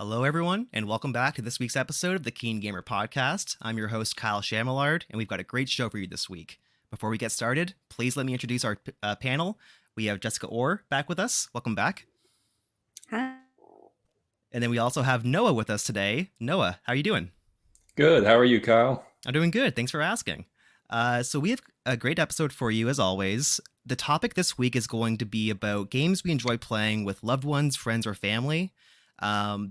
Hello, everyone, and welcome back to this week's episode of the KeenGamer podcast. I'm your host, Kyle Shamillard, and we've got a great show for you this week. Before we get started, please let me introduce our panel. We have Jessica Orr back with us. Welcome back. Hi. And then we also have Noah with us today. Noah, how are you doing? Good. How are you, Kyle? I'm doing good. Thanks for asking. So we have a great episode for you, as always. The topic this week is going to be about games we enjoy playing with loved ones, friends, or family.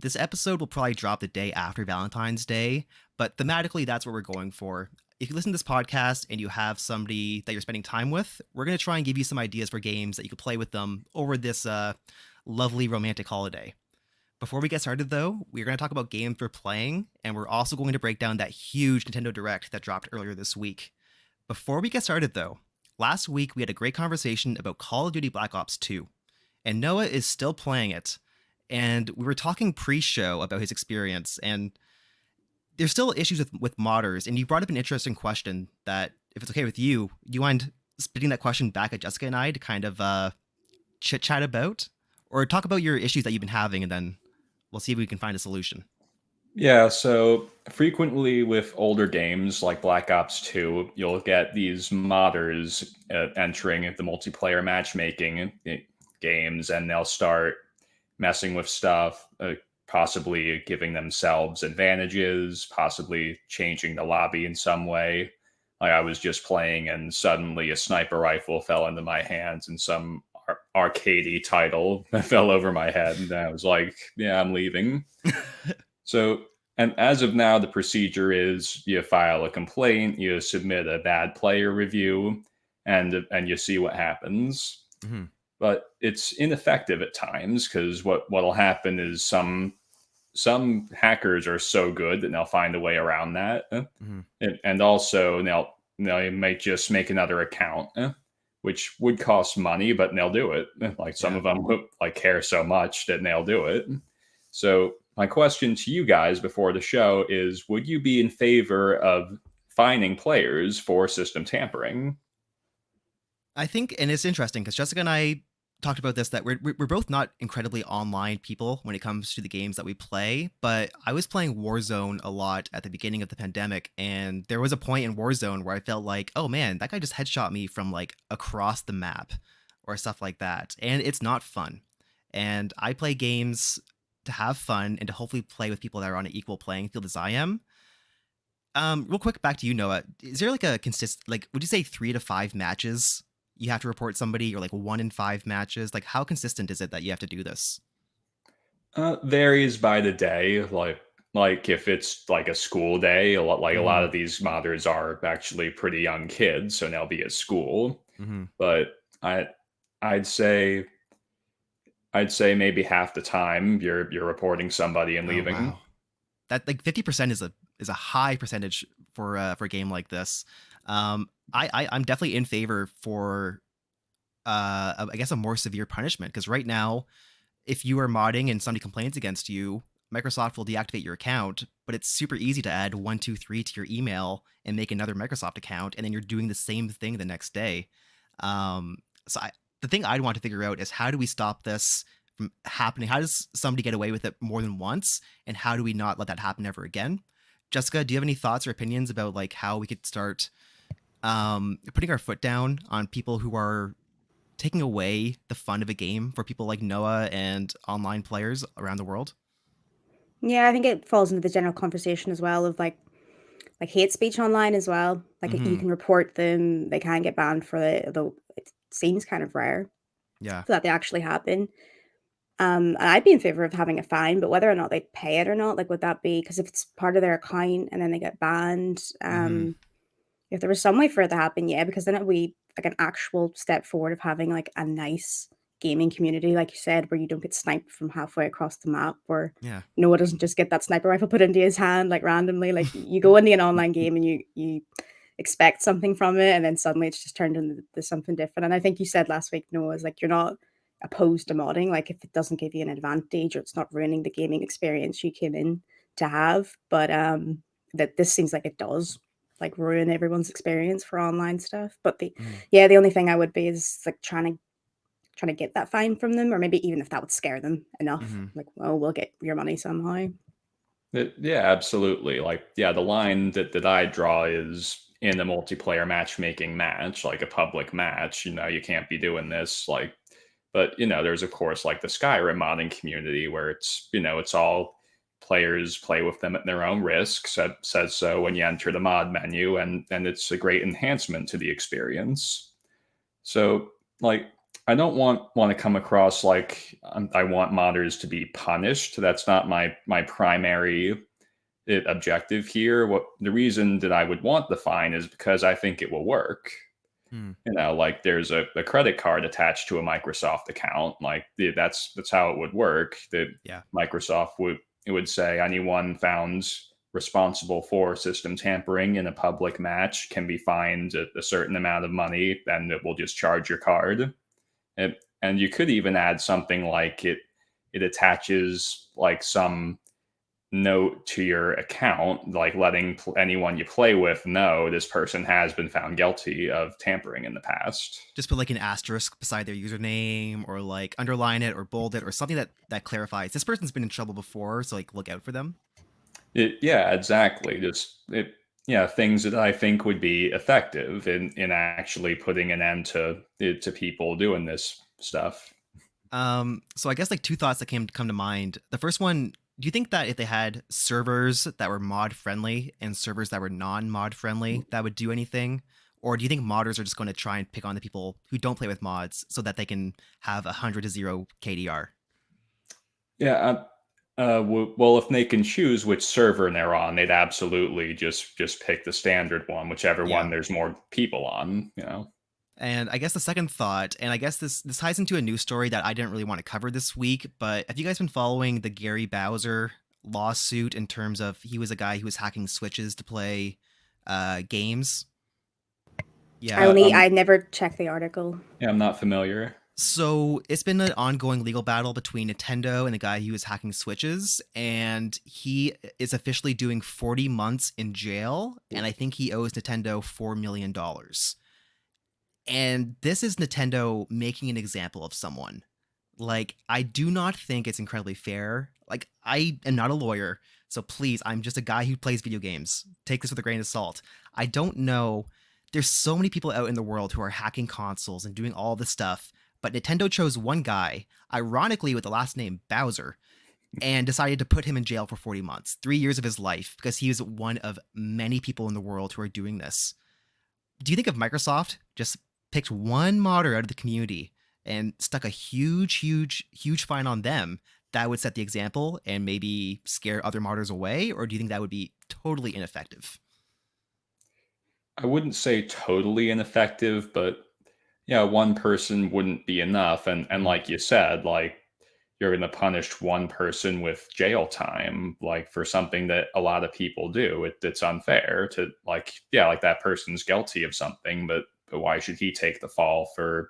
This episode will probably drop the day after Valentine's Day, but thematically, that's what we're going for. If you listen to this podcast and you have somebody that you're spending time with, we're going to try and give you some ideas for games that you could play with them over this lovely romantic holiday. Before we get started, though, we're going to talk about games we're playing, and we're also going to break down that huge Nintendo Direct that dropped earlier this week. Before we get started, though, last week we had a great conversation about Call of Duty Black Ops 2, and Noah is still playing it. And we were talking pre-show about his experience, and there's still issues with modders. And you brought up an interesting question that, if it's okay with you, do you mind spitting that question back at Jessica and I to kind of chit-chat about? Or talk about your issues that you've been having, and then we'll see if we can find a solution. Yeah, so frequently with older games like Black Ops 2, you'll get these modders entering the multiplayer matchmaking games, and they'll start messing with stuff, possibly giving themselves advantages, possibly changing the lobby in some way. Like I was just playing and suddenly a sniper rifle fell into my hands and some arcadey title fell over my head, and I was like, yeah, I'm leaving. So, and as of now, the procedure is you file a complaint, you submit a bad player review, and you see what happens. Mm-hmm. But it's ineffective at times, because what'll happen is some hackers are so good that they'll find a way around that, Mm-hmm. and also they might just make another account, which would cost money, but they'll do it. Like some of them like care so much that they'll do it. So my question to you guys before the show is: would you be in favor of fining players for system tampering? I think, and it's interesting because Jessica and I talked about this, that we're both not incredibly online people when it comes to the games that we play, but I was playing Warzone a lot at the beginning of the pandemic, and there was a point in Warzone where I felt like, oh man, that guy just headshot me from like across the map or stuff like that, and it's not fun. And I play games to have fun and to hopefully play with people that are on an equal playing field as I am. Real quick, back to you, Noah. Is there like a would you say 3 to 5 matches you have to report somebody, or like 1 in 5 matches? Like, how consistent is it that you have to do this? Varies by the day. Like if it's like a school day, a lot of these modders are actually pretty young kids, so they'll be at school. Mm-hmm. But I'd say maybe half the time you're reporting somebody and leaving. Wow. That like 50% is a high percentage for a game like this. I'm definitely in favor for I guess a more severe punishment, because right now, if you are modding and somebody complains against you, Microsoft will deactivate your account, but it's super easy to add 123 to your email and make another Microsoft account, and then you're doing the same thing the next day. The thing I'd want to figure out is, how do we stop this from happening? How does somebody get away with it more than once, and how do we not let that happen ever again? Jessica, do you have any thoughts or opinions about like how we could start putting our foot down on people who are taking away the fun of a game for people like Noah and online players around the world? Yeah, I think it falls into the general conversation as well of like hate speech online as well. Like you can report them, they can get banned for it, although it seems kind of rare Yeah. that they actually happen. And I'd be in favor of having a fine, but whether or not they pay it or not, like would that be, because if it's part of their account and then they get banned, if there was some way for it to happen, yeah, because then it would be like an actual step forward of having like a nice gaming community, like you said, where you don't get sniped from halfway across the map, or Yeah. Noah doesn't just get that sniper rifle put into his hand like randomly. Like you go into an online game and you expect something from it, and then suddenly it's just turned into something different. And I think you said last week, Noah, is like you're not opposed to modding, like if it doesn't give you an advantage or it's not ruining the gaming experience you came in to have. But that this seems like it does like ruin everyone's experience for online stuff. But the only thing I would be is like trying to trying to get that fine from them, or maybe even if that would scare them enough, Mm-hmm. like, well, we'll get your money somehow. Yeah, absolutely. Like, yeah, the line that I draw is in a multiplayer matchmaking match, like a public match. You can't be doing this. Like, but there's of course like the Skyrim modding community where it's all players play with them at their own risk. Says so when you enter the mod menu, and it's a great enhancement to the experience. So, like, I don't want to come across like I want modders to be punished. That's not my primary objective here. What the reason that I would want the fine is because I think it will work. Mm. Like there's a credit card attached to a Microsoft account. Like that's how it would work. That Yeah. Microsoft would say anyone found responsible for system tampering in a public match can be fined a certain amount of money, and it will just charge your card. And you could even add something like it attaches like some note to your account, like letting anyone you play with know this person has been found guilty of tampering in the past. Just put like an asterisk beside their username, or like underline it or bold it, or something that clarifies this person's been in trouble before, so like look out for them. Yeah, exactly. Yeah, things that I think would be effective in actually putting an end to people doing this stuff. So I guess like two thoughts that come to mind. The first one, do you think that if they had servers that were mod friendly and servers that were non-mod friendly, that would do anything? Or do you think modders are just going to try and pick on the people who don't play with mods so that they can have 100-0 KDR? Yeah, well, if they can choose which server they're on, they'd absolutely just pick the standard one, whichever Yeah. one there's more people on. And I guess the second thought, and I guess this ties into a news story that I didn't really want to cover this week, but have you guys been following the Gary Bowser lawsuit in terms of he was a guy who was hacking switches to play games? Yeah. I never checked the article. Yeah, I'm not familiar. So it's been an ongoing legal battle between Nintendo and the guy who was hacking switches, and he is officially doing 40 months in jail, and I think he owes Nintendo $4 million. And this is Nintendo making an example of someone. Like, I do not think it's incredibly fair. Like, I am not a lawyer, so please, I'm just a guy who plays video games. Take this with a grain of salt. I don't know. There's so many people out in the world who are hacking consoles and doing all this stuff, but Nintendo chose one guy, ironically with the last name Bowser, and decided to put him in jail for 40 months, 3 years of his life, because he was one of many people in the world who are doing this. Do you think if Microsoft just picked one modder out of the community and stuck a huge fine on them, that would set the example and maybe scare other modders away? Or do you think that would be totally ineffective? I wouldn't say totally ineffective, but yeah, one person wouldn't be enough. And like you said, like you're going to punish one person with jail time, like for something that a lot of people do. It's unfair to like, yeah, like that person's guilty of something, but why should he take the fall for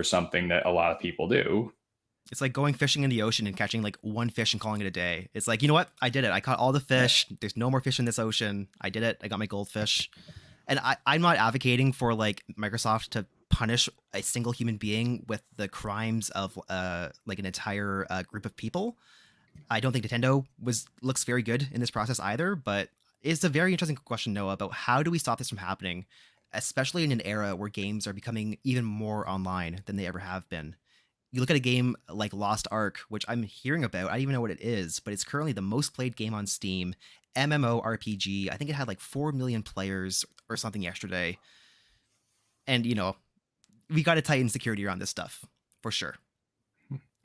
something that a lot of people do? It's like going fishing in the ocean and catching like one fish and calling it a day. It's like, you know what? I did it. I caught all the fish. There's no more fish in this ocean. I did it. I got my goldfish. And I'm not advocating for like Microsoft to punish a single human being with the crimes of like an entire group of people. I don't think Nintendo looks very good in this process either, but it's a very interesting question, Noah, about how do we stop this from happening, especially in an era where games are becoming even more online than they ever have been. You look at a game like Lost Ark, which I'm hearing about. I don't even know what it is, but it's currently the most played game on Steam. MMORPG. I think it had like 4 million players or something yesterday. And, we got to tighten security around this stuff for sure.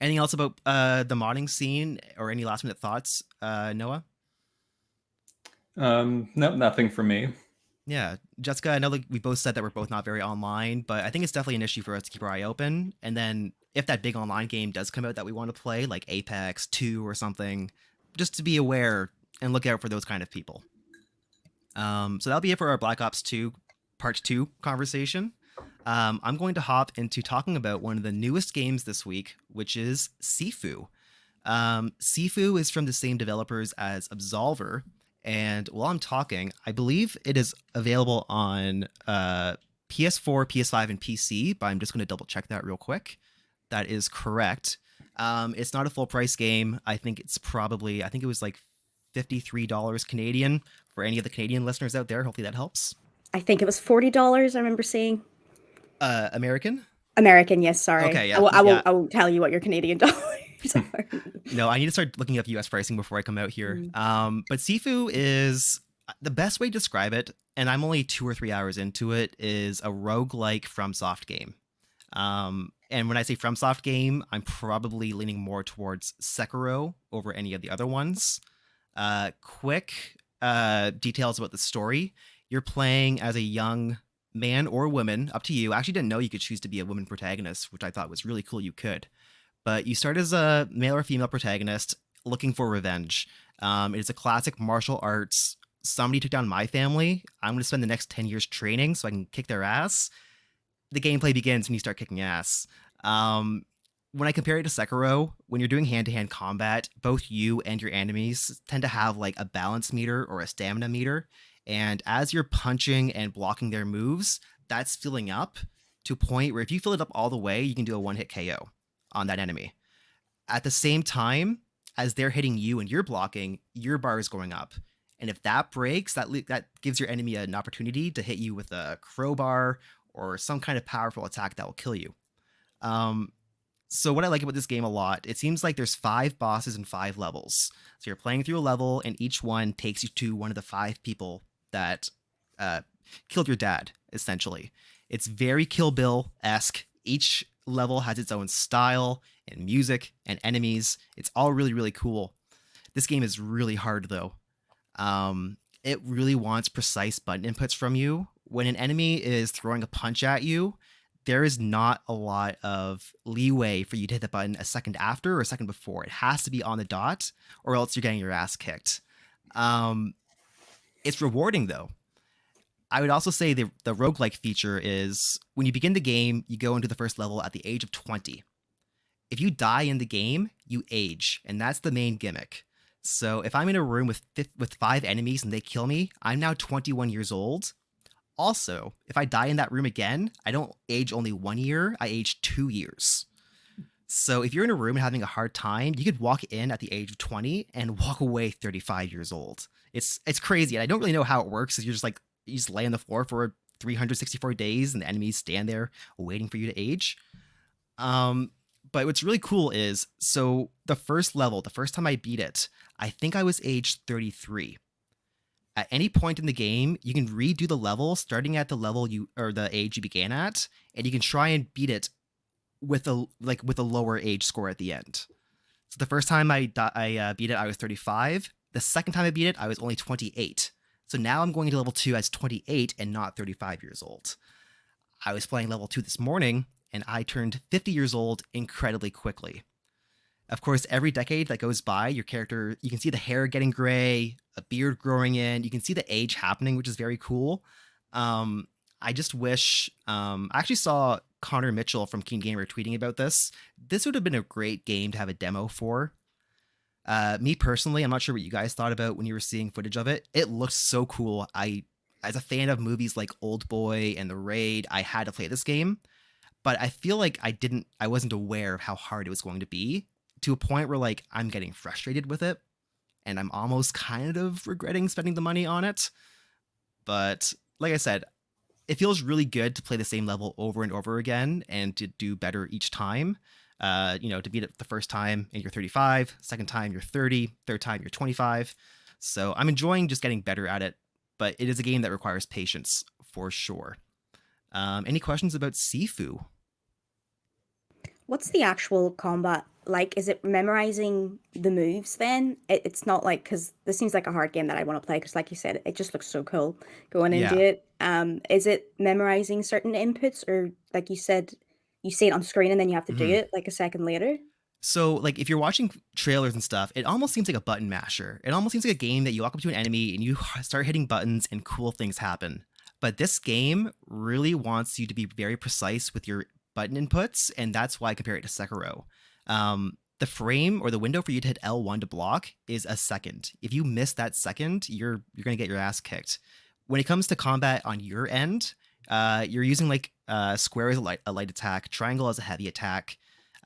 Anything else about the modding scene or any last minute thoughts, Noah? No, nothing for me. Yeah, Jessica, I know like we both said that we're both not very online, but I think it's definitely an issue for us to keep our eye open. And then if that big online game does come out that we want to play, like Apex 2 or something, just to be aware and look out for those kind of people. So that'll be it for our Black Ops 2 Part 2 conversation. I'm going to hop into talking about one of the newest games this week, which is Sifu. Sifu is from the same developers as Absolver. And while I'm talking, I believe it is available on PS4, PS5, and PC, but I'm just going to double check that real quick. That is correct. It's not a full price game. I think it was like $53 Canadian for any of the Canadian listeners out there. Hopefully that helps. I think it was $40. I remember seeing American? American. Yes, sorry. Okay, I yeah, will. I yeah. won't. I won't tell you what your Canadian dollars are. No, I need to start looking up US pricing before I come out here. But Sifu is the best way to describe it, and I'm only 2 or 3 hours into it, is a roguelike FromSoft game. And when I say FromSoft game, I'm probably leaning more towards Sekiro over any of the other ones. Quick details about the story. You're playing as a young man or woman, up to you. I actually didn't know you could choose to be a woman protagonist, which I thought was really cool you could. But you start as a male or female protagonist looking for revenge. It is a classic martial arts. Somebody took down my family. I'm going to spend the next 10 years training so I can kick their ass. The gameplay begins when you start kicking ass. When I compare it to Sekiro, when you're doing hand-to-hand combat, both you and your enemies tend to have like a balance meter or a stamina meter. And as you're punching and blocking their moves, that's filling up to a point where if you fill it up all the way, you can do a one-hit KO on that enemy. At the same time, as they're hitting you and you're blocking, your bar is going up. And if that breaks, that gives your enemy an opportunity to hit you with a crowbar or some kind of powerful attack that will kill you. So what I like about this game a lot, it seems like there's 5 bosses and 5 levels. So you're playing through a level, and each one takes you to one of the 5 people that killed your dad, essentially. It's very Kill Bill-esque. Each level has its own style and music and enemies. It's all really, really cool. This game is really hard, though. It really wants precise button inputs from you. When an enemy is throwing a punch at you, there is not a lot of leeway for you to hit the button a second after or a second before. It has to be on the dot, or else you're getting your ass kicked. It's rewarding, though. I would also say the roguelike feature is when you begin the game, you go into the first level at the age of 20. If you die in the game, you age, and that's the main gimmick. So if I'm in a room with 5 enemies and they kill me, I'm now 21 years old. Also, if I die in that room again, I don't age only 1 year, I age 2 years. So if you're in a room and having a hard time, you could walk in at the age of 20 and walk away 35 years old. It's crazy, and I don't really know how it works. You just lay on the floor for 364 days, and the enemies stand there waiting for you to age. But what's really cool is, so the first level, the first time I beat it, I think I was age 33. At any point in the game, you can redo the level starting at the level the age you began at, and you can try and beat it with a lower age score at the end. So the first time I beat it, I was 35. The second time I beat it, I was only 28. So now I'm going into level 2 as 28 and not 35 years old. I was playing level 2 this morning, and I turned 50 years old incredibly quickly. Of course, every decade that goes by, your character, you can see the hair getting gray, a beard growing in, you can see the age happening, which is very cool. I just wish, I actually saw Connor Mitchell from KeenGamer tweeting about this. This would have been a great game to have a demo for. Me personally, I'm not sure what you guys thought about when you were seeing footage of it. It looks so cool. As a fan of movies like Old Boy and The Raid, I had to play this game. But I feel like I wasn't aware of how hard it was going to be, to a point where like I'm getting frustrated with it, and I'm almost kind of regretting spending the money on it. But like I said, it feels really good to play the same level over and over again and to do better each time. To beat it the first time and you're 35, second time you're 30, third time you're 25. So I'm enjoying just getting better at it, but it is a game that requires patience for sure. Any questions about Sifu? What's the actual combat like? Is it memorizing the moves then? It's not like, because this seems like a hard game that I want to play, because like you said, it just looks so cool going into Yeah. it. Is it memorizing certain inputs, or like you said, you see it on screen and then you have to do it like a second later? So, like, if you're watching trailers and stuff, it almost seems like a button masher. It almost seems like a game that you walk up to an enemy and you start hitting buttons and cool things happen. But this game really wants you to be very precise with your button inputs, and that's why I compare it to Sekiro. The frame or the window for you to hit L1 to block is a second. If you miss that second, you're going to get your ass kicked. When it comes to combat on your end, you're using like square as a light attack, triangle as a heavy attack.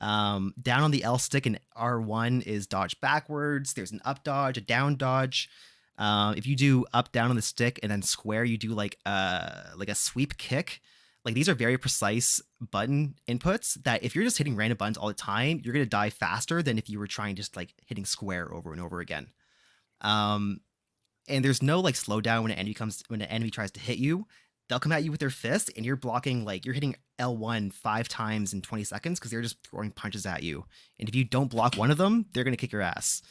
Down on the L stick in R1 is dodge backwards. There's an up dodge, a down dodge. If you do up down on the stick and then square, you do like a sweep kick. Like these are very precise button inputs that if you're just hitting random buttons all the time, you're gonna die faster than if you were trying just like hitting square over and over again. And there's no like slowdown when an enemy tries to hit you. They'll come at you with their fist, and you're blocking like you're hitting L1 5 times in 20 seconds because they're just throwing punches at you. And if you don't block one of them, they're gonna kick your ass.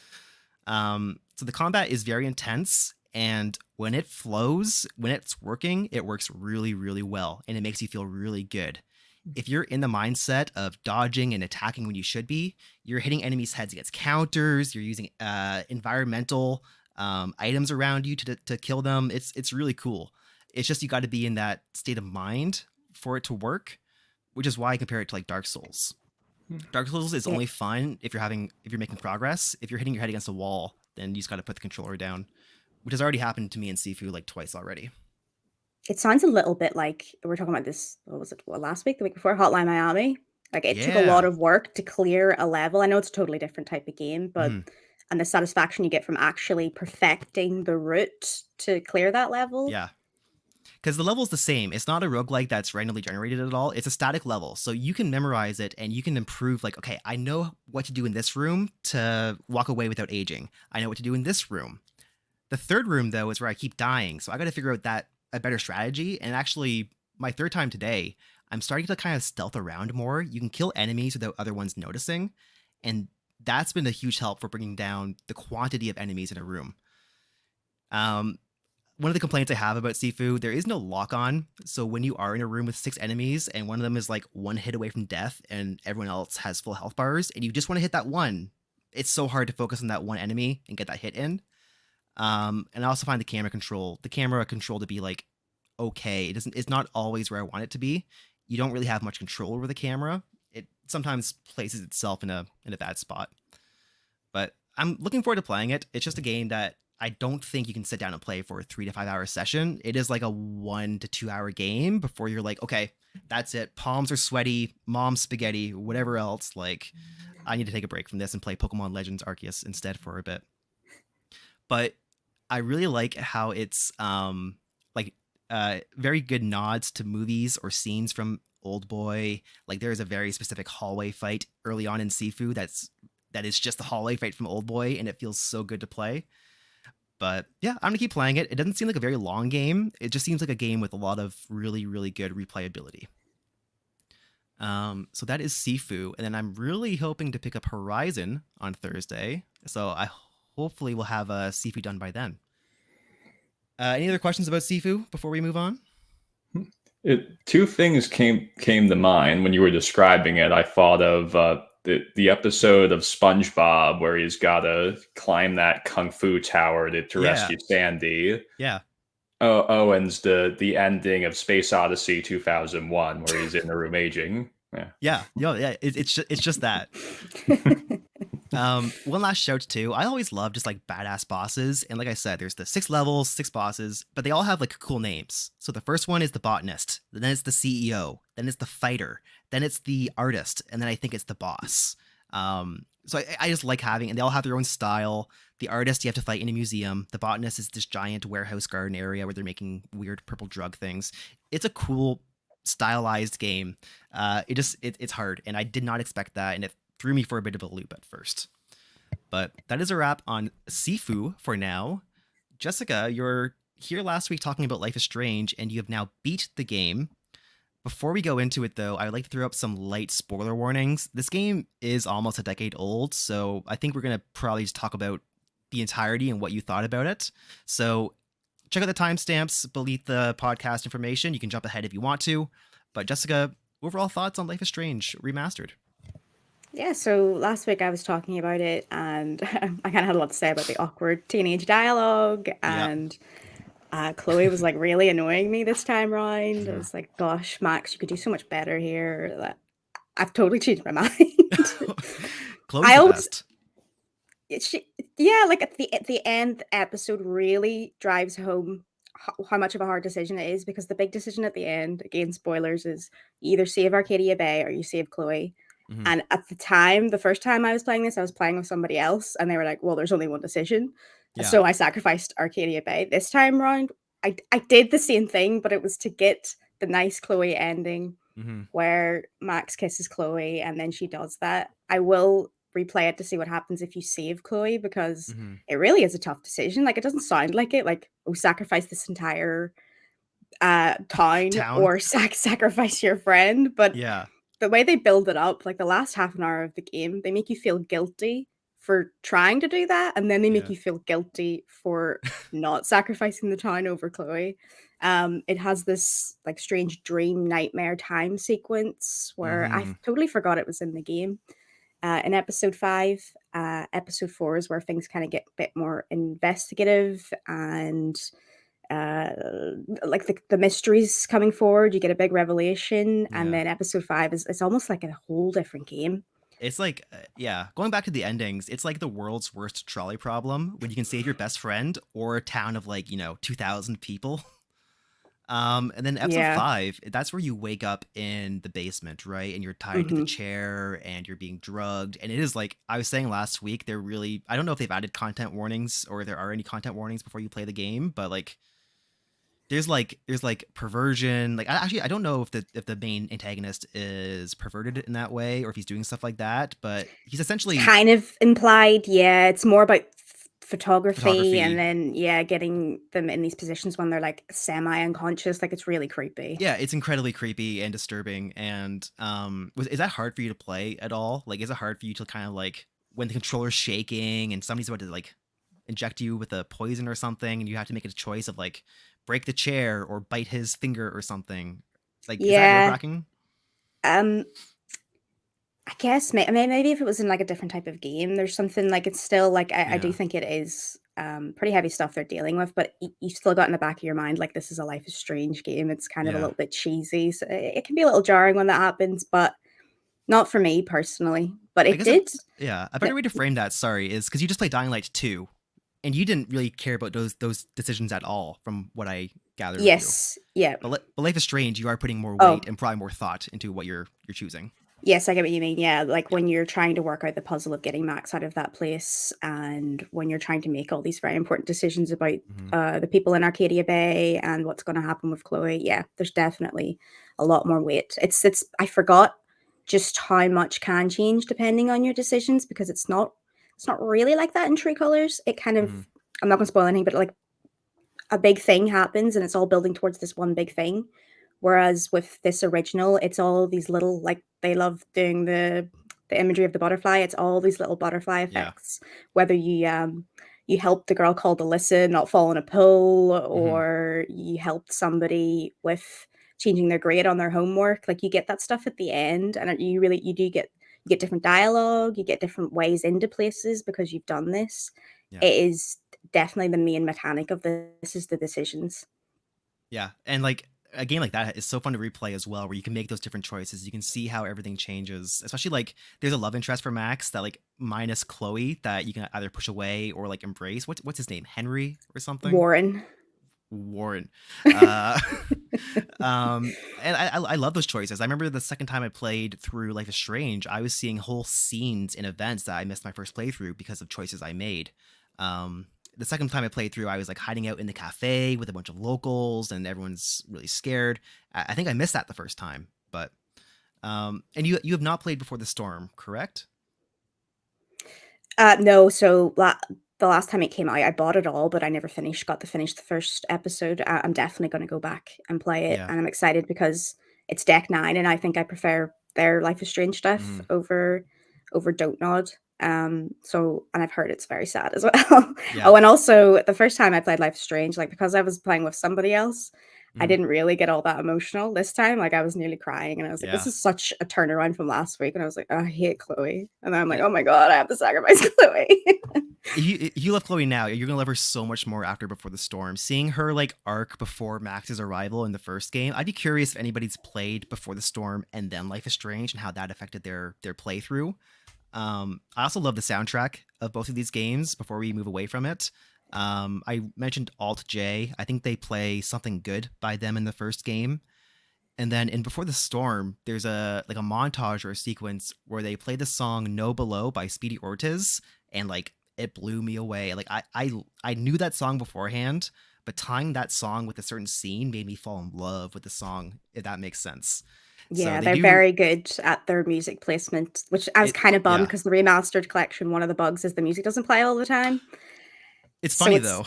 So the combat is very intense, and when it flows, when it's working, it works really, really well, and it makes you feel really good. If you're in the mindset of dodging and attacking when you should be, you're hitting enemies' heads against counters. You're using environmental items around you to kill them. It's really cool. It's just you got to be in that state of mind for it to work, which is why I compare it to like Dark Souls. Dark Souls is only fun if you're making progress. If you're hitting your head against a wall, then you just got to put the controller down, which has already happened to me in Sifu like twice already. It sounds a little bit like we were talking about this. What was it? Last week, the week before, Hotline Miami. Like it took a lot of work to clear a level. I know it's a totally different type of game, but and the satisfaction you get from actually perfecting the route to clear that level. Yeah. Because the level's the same. It's not a roguelike that's randomly generated at all. It's a static level. So you can memorize it and you can improve, like, okay, I know what to do in this room to walk away without aging. I know what to do in this room. The third room, though, is where I keep dying. So I got to figure out a better strategy. And actually, my third time today, I'm starting to kind of stealth around more. You can kill enemies without other ones noticing. And that's been a huge help for bringing down the quantity of enemies in a room. One of the complaints I have about Sifu, there is no lock-on. So when you are in a room with 6 enemies and one of them is like one hit away from death and everyone else has full health bars and you just want to hit that one, it's so hard to focus on that one enemy and get that hit in. And I also find the camera control to be like okay. It's not always where I want it to be. You don't really have much control over the camera. It sometimes places itself in a bad spot. But I'm looking forward to playing it. It's just a game that I don't think you can sit down and play for a 3 to 5 hour session. It is like a 1 to 2 hour game before you're like, okay, that's it. Palms are sweaty, mom's spaghetti, whatever else. Like, I need to take a break from this and play Pokemon Legends Arceus instead for a bit. But I really like how it's very good nods to movies or scenes from Old Boy. Like there is a very specific hallway fight early on in Sifu that is just the hallway fight from Old Boy, and it feels so good to play. But yeah, I'm gonna keep playing it. It doesn't seem like a very long game. It just seems like a game with a lot of really, really good replayability. So that is Sifu, and then I'm really hoping to pick up Horizon on Thursday. So I hopefully will have Sifu done by then. Any other questions about Sifu before we move on? Two things came to mind when you were describing it. I thought of the episode of SpongeBob where he's got to climb that kung fu tower to rescue Sandy. Yeah. And the ending of Space Odyssey 2001 where he's in the room aging. Yeah. It's just that. One last shout too. I always love just like badass bosses, and like I said, there's the 6 levels, 6 bosses, but they all have like cool names. So the first one is the botanist, then it's the CEO, then it's the fighter, then it's the artist, and then I think it's the boss. So I just like having, and they all have their own style. The artist you have to fight in a museum. The botanist is this giant warehouse garden area where they're making weird purple drug things. It's a cool stylized game. It's hard, and I did not expect that, and it threw me for a bit of a loop at first. But that is a wrap on Sifu for now. Jessica, you're here last week talking about Life is Strange, and you have now beat the game. Before we go into it, though, I would like to throw up some light spoiler warnings. This game is almost a decade old, so I think we're going to probably just talk about the entirety and what you thought about it. So check out the timestamps beneath the podcast information. You can jump ahead if you want to. But Jessica, overall thoughts on Life is Strange Remastered? Yeah, so last week I was talking about it, and I kind of had a lot to say about the awkward teenage dialogue, and Chloe was like really annoying me this time around. I was like, gosh, Max, you could do so much better here. I've totally changed my mind. Chloe's the best. Like at the end episode really drives home how much of a hard decision it is, because the big decision at the end, again, spoilers, is you either save Arcadia Bay or you save Chloe. Mhm. And at the time, the first time I was playing this, I was playing with somebody else, and they were like, "Well, there's only one decision." Yeah. So I sacrificed Arcadia Bay. This time round, I did the same thing, but it was to get the nice Chloe ending Mhm. where Max kisses Chloe and then she does that. I will replay it to see what happens if you save Chloe, because Mhm. it really is a tough decision. Like, it doesn't sound like it, like, oh, sacrifice this entire town Town. or sacrifice your friend, but Yeah. the way they build it up, like the last half an hour of the game, they make you feel guilty for trying to do that, and then they make Yeah. you feel guilty for not sacrificing the town over Chloe. It has this like strange dream nightmare time sequence where I Mhm. totally forgot it was in the game. In episode 5, episode 4 is where things kind of get a bit more investigative and uh like the mysteries coming forward. You get a big revelation, and Yeah. then episode 5 is it's almost like a whole different game. It's like, yeah, going back to the endings, it's like the world's worst trolley problem when you can save your best friend or a town of like, 2,000 people. And then episode Yeah. 5, that's where you wake up in the basement, right? And you're tied to the Hmm. chair and you're being drugged. And it is like I was saying last week, they're really, I don't know if they've added content warnings or if there are any content warnings before you play the game, but like there's perversion. Like I don't know if the main antagonist is perverted in that way or if he's doing stuff like that, but he's essentially Kind of implied, yeah. It's more about photography, and photography. then yeah, getting them in these positions when they're like semi unconscious. Like, it's really creepy. Yeah, it's incredibly creepy and disturbing. And is that hard for you to play at all? Like, is it hard for you to kind of like when the controller's shaking and somebody's about to like inject you with a poison or something, and you have to make a choice of like break the chair or bite his finger or something? Like, is that nerve Yeah. wracking? um I guess maybe if it was in like a different type of game, there's something like it's still like I do Yeah, think it is pretty heavy stuff they're dealing with, but you've still got in the back of your mind like this is a Life is Strange game. It's kind of a yeah. little bit cheesy, so it can be a little jarring when that happens, but not for me personally. But I it guess did. yeah, a No, better way to frame that, sorry, is because you just played Dying Light 2, and you didn't really care about those decisions at all, from what I gathered with you. yes, yeah. But Life is Strange, you are putting more weight Oh, and probably more thought into what you're choosing. yes, I get what you mean. Yeah, like when you're trying to work out the puzzle of getting Max out of that place, and when you're trying to make all these very important decisions about Hmm. the people in Arcadia Bay and what's going to happen with Chloe, yeah, there's definitely a lot more weight. It's I forgot just how much can change depending on your decisions, because it's not really like that in True Colors. It kind of, Hmm. I'm not going to spoil anything, but like a big thing happens and it's all building towards this one big thing. Whereas with this original, it's all these little, like, they love doing the imagery of the butterfly. It's all these little butterfly Yeah. effects. Whether you helped the girl called Alyssa not fall in a pool, Hmm. or you helped somebody with changing their grade on their homework, like you get that stuff at the end, and you do get, you get different dialogue, you get different ways into places because you've done this. Yeah. It is definitely the main mechanic of this is the decisions. Yeah. And like a game like that is so fun to replay as well, where you can make those different choices. You can see how everything changes. Especially like there's a love interest for Max that like minus Chloe that you can either push away or like embrace. What's his name? Henry or something? Warren. Warren. Uh and I love those choices. I remember the second time I played through Life is Strange, I was seeing whole scenes and events that I missed my first playthrough because of choices I made. Um the second time I played through, I was like hiding out in the cafe with a bunch of locals and everyone's really scared. I think I missed that the first time. But and you have not played Before the Storm, correct? No, so the last time it came out, I bought it all, but I never got to finish the first episode. I'm definitely going to go back and play it, Yeah. and I'm excited because it's Deck Nine, and I think I prefer their Life is Strange stuff Hmm. over Don't Nod. So, and I've heard it's very sad as well. Yeah. Oh, and also the first time I played Life is Strange, like because I was playing with somebody else, I Hmm. didn't really get all that emotional this time. Like, I was nearly crying, and I was like, "This Yeah. is such a turnaround from last week." And I was like, "Oh, I hate Chloe," and then I'm like, Yeah. "Oh my god, I have to sacrifice Chloe." If you love Chloe now, you're gonna love her so much more after Before the Storm. Seeing her like arc before Max's arrival in the first game, I'd be curious if anybody's played Before the Storm and then Life is Strange and how that affected their playthrough. I also love the soundtrack of both of these games. Before we move away from it, I mentioned Alt J. I think they play Something Good by them in the first game, And then in Before the Storm, there's a like a montage or a sequence where they play the song No Below by Speedy Ortiz, and like it blew me away. Like I knew that song beforehand, but tying that song with a certain scene made me fall in love with the song, if that makes sense. So Yeah, they they're do very good at their music placement, which I was it. kind of bummed Yeah. because the remastered collection, one of the bugs is the music doesn't play all the time. It's So funny it's though.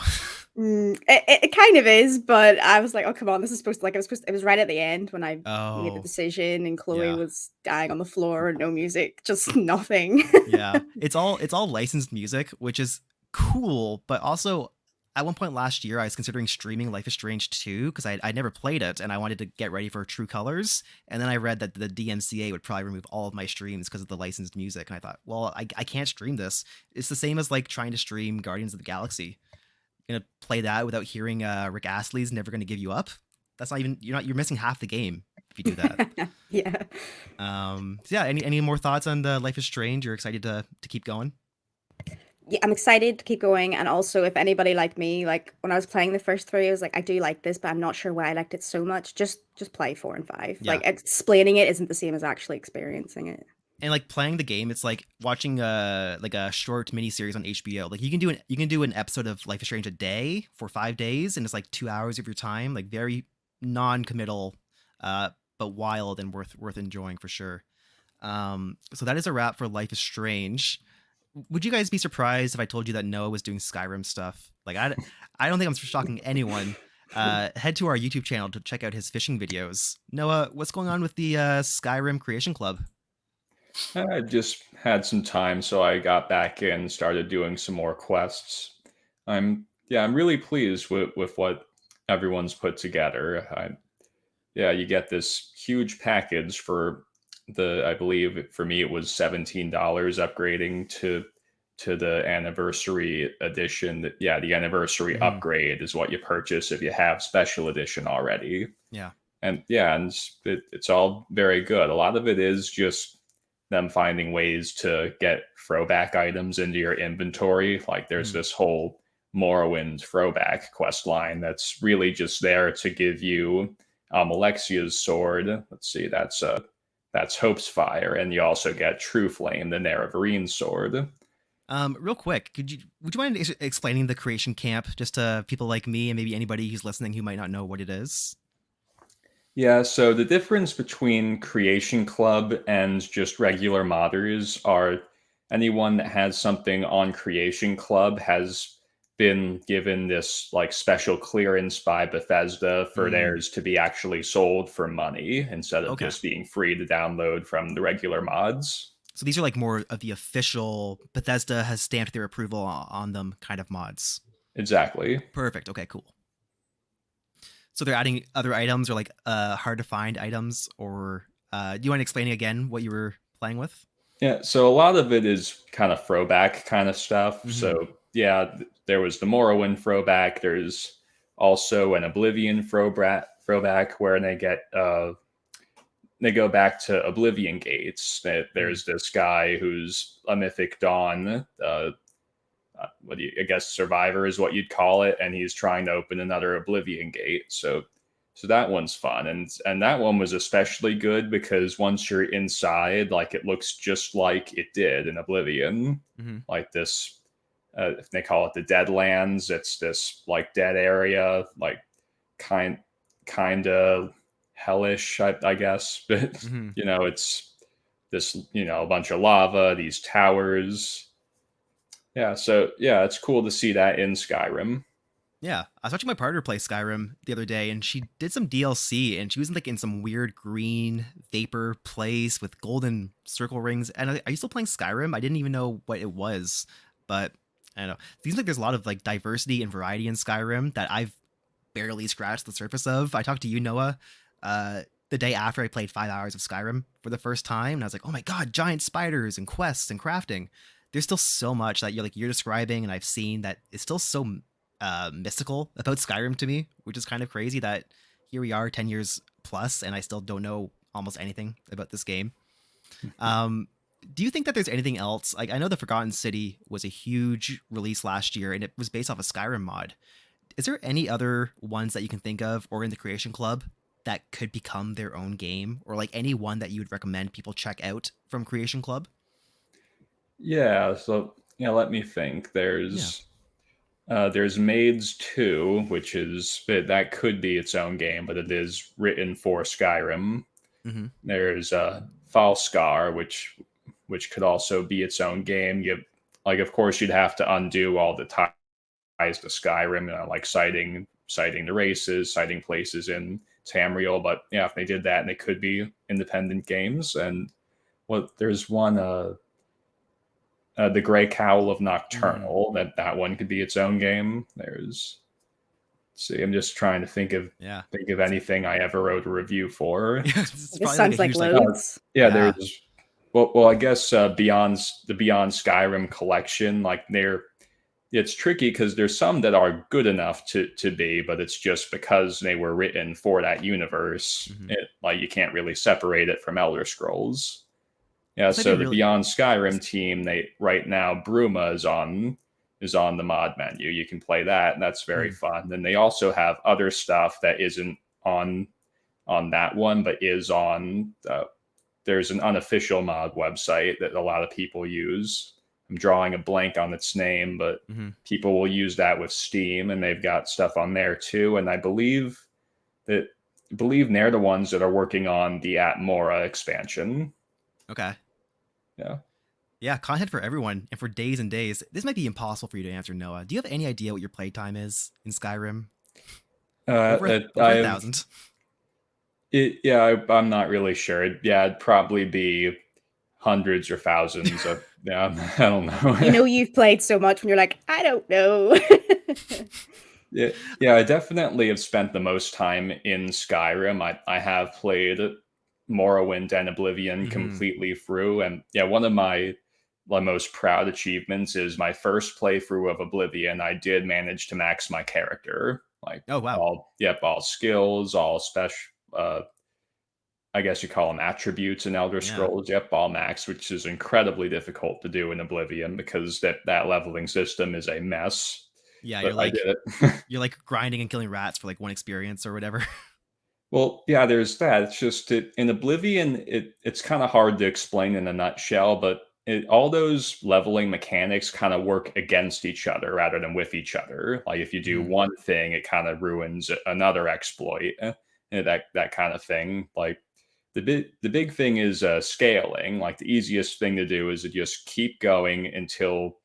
it kind of is, but I was like, oh come on, this is supposed to like it was right at the end when I made the Oh, decision and Chloe yeah. was dying on the floor and no music, just nothing. Yeah. It's all licensed music, which is cool, but also at one point last year I was considering streaming Life is Strange 2 because I never played it and I wanted to get ready for True Colors. And then I read that the DMCA would probably remove all of my streams because of the licensed music. And I thought, well, I can't stream this. It's the same as like trying to stream Guardians of the Galaxy. You're gonna play that without hearing Rick Astley's Never Gonna Give You Up. That's not even you're missing half the game if you do that. Yeah. So yeah, any more thoughts on the Life is Strange? You're excited to keep going? Yeah, I'm excited to keep going. And also, if anybody like me, like when I was playing the first three, I was like, I do like this, but I'm not sure why I liked it so much. Just play 4 and 5. Yeah. Like explaining it isn't the same as actually experiencing it. And like playing the game, it's like watching a short mini series on HBO. Like you can do an episode of Life is Strange a day for 5 days, and it's like 2 hours of your time. Like very non-committal, but wild and worth enjoying for sure. So that is a wrap for Life is Strange. Would you guys be surprised if I told you that Noah was doing Skyrim stuff? Like I don't think I'm shocking anyone. Head to our YouTube channel to check out his fishing videos. Noah, what's going on with the Skyrim Creation Club? I just had some time, so I got back in and started doing some more quests. I'm really pleased with what everyone's put together. You get this huge package for I believe for me it was $17 upgrading to the anniversary edition. The anniversary Mhm. upgrade is what you purchase if you have special edition already. Yeah. And it's all very good. A lot of it is just them finding ways to get throwback items into your inventory. Like there's this whole Morrowind throwback quest line that's really just there to give you Alexia's sword. Let's see, that's Hope's Fire, and you also get True Flame, the Nerevarine sword. Real quick, would you mind explaining the Creation Camp just to people like me and maybe anybody who's listening who might not know what it is? Yeah, so the difference between Creation Club and just regular modders are anyone that has something on Creation Club has been given this like special clearance by Bethesda for theirs to be actually sold for money instead of Okay. just being free to download from the regular mods. So these are like more of the official Bethesda has stamped their approval on them kind of mods. Exactly. Perfect. Okay, cool. So they're adding other items or like hard to find items, or do you want to explain again what you were playing with? Yeah, so a lot of it is kind of throwback kind of stuff. Mhm. So there was the Morrowind throwback. There's also an Oblivion throwback where they go back to Oblivion Gates. There's this guy who's a Mythic Dawn, I guess survivor is what you'd call it, and he's trying to open another Oblivion Gate. So that one's fun, and that one was especially good because once you're inside, like it looks just like it did in Oblivion, like this. They call it the Deadlands. It's this like dead area, like kind of hellish, I guess. But it's this a bunch of lava, these towers. It's cool to see that in Skyrim. Yeah, I was watching my partner play Skyrim the other day, and she did some DLC, and she was like in some weird green vapor place with golden circle rings. And are you still playing Skyrim? I didn't even know what it was, but I don't know. It seems like there's a lot of like diversity and variety in Skyrim that I've barely scratched the surface of. I talked to you, Noah, the day after I played 5 hours of Skyrim for the first time, and I was like, oh my god, giant spiders and quests and crafting. There's still so much that you're describing, and I've seen that it's still so mystical about Skyrim to me, which is kind of crazy that here we are 10 years plus and I still don't know almost anything about this game. Do you think that there's anything else? Like I know the Forgotten City was a huge release last year and it was based off a Skyrim mod. Is there any other ones that you can think of or in the Creation Club that could become their own game, or like any one that you would recommend people check out from Creation Club? Yeah, so let me think. Yeah. There's Maids 2, which is that could be its own game, but it is written for Skyrim. Mm-hmm. There's Falskar, which could also be its own game. Of course, you'd have to undo all the ties to Skyrim, like citing the races, citing places in Tamriel. But yeah, if they did that, and they could be independent games. And there's one, the Grey Cowl of Nocturnal. That one could be its own game. Let's see, I'm just trying to think of anything I ever wrote a review for. This sounds like loads. There's I guess Beyond Skyrim collection, like it's tricky because there's some that are good enough to be, but it's just because they were written for that universe. You can't really separate it from Elder Scrolls. Yeah, so the Beyond Skyrim team, right now Bruma is on the mod menu. You can play that, and that's very fun. Then they also have other stuff that isn't on that one, but is on. There's an unofficial mod website that a lot of people use. I'm drawing a blank on its name, but people will use that with Steam, and they've got stuff on there too. And I believe they're the ones that are working on the Atmora expansion. Okay. Yeah. Yeah, content for everyone and for days and days. This might be impossible for you to answer, Noah. Do you have any idea what your playtime is in Skyrim? Over 1,000. I'm not really sure. It'd probably be hundreds or thousands of. I don't know. You've played so much when you're like, I don't know. I definitely have spent the most time in Skyrim. I have played Morrowind and Oblivion completely through, and one of my most proud achievements is my first playthrough of Oblivion. I did manage to max my character, oh wow, all skills, all special. I guess you call them attributes in Elder Scrolls. All max, which is incredibly difficult to do in Oblivion because that leveling system is a mess. Yeah, but I did it. You're like grinding and killing rats for like one experience or whatever. Well, yeah, there's that. It's just in Oblivion, it's kind of hard to explain in a nutshell, but all those leveling mechanics kind of work against each other rather than with each other. Like if you do one thing, it kind of ruins another exploit, and that kind of thing. Like the big thing is scaling. Like the easiest thing to do is to just keep going until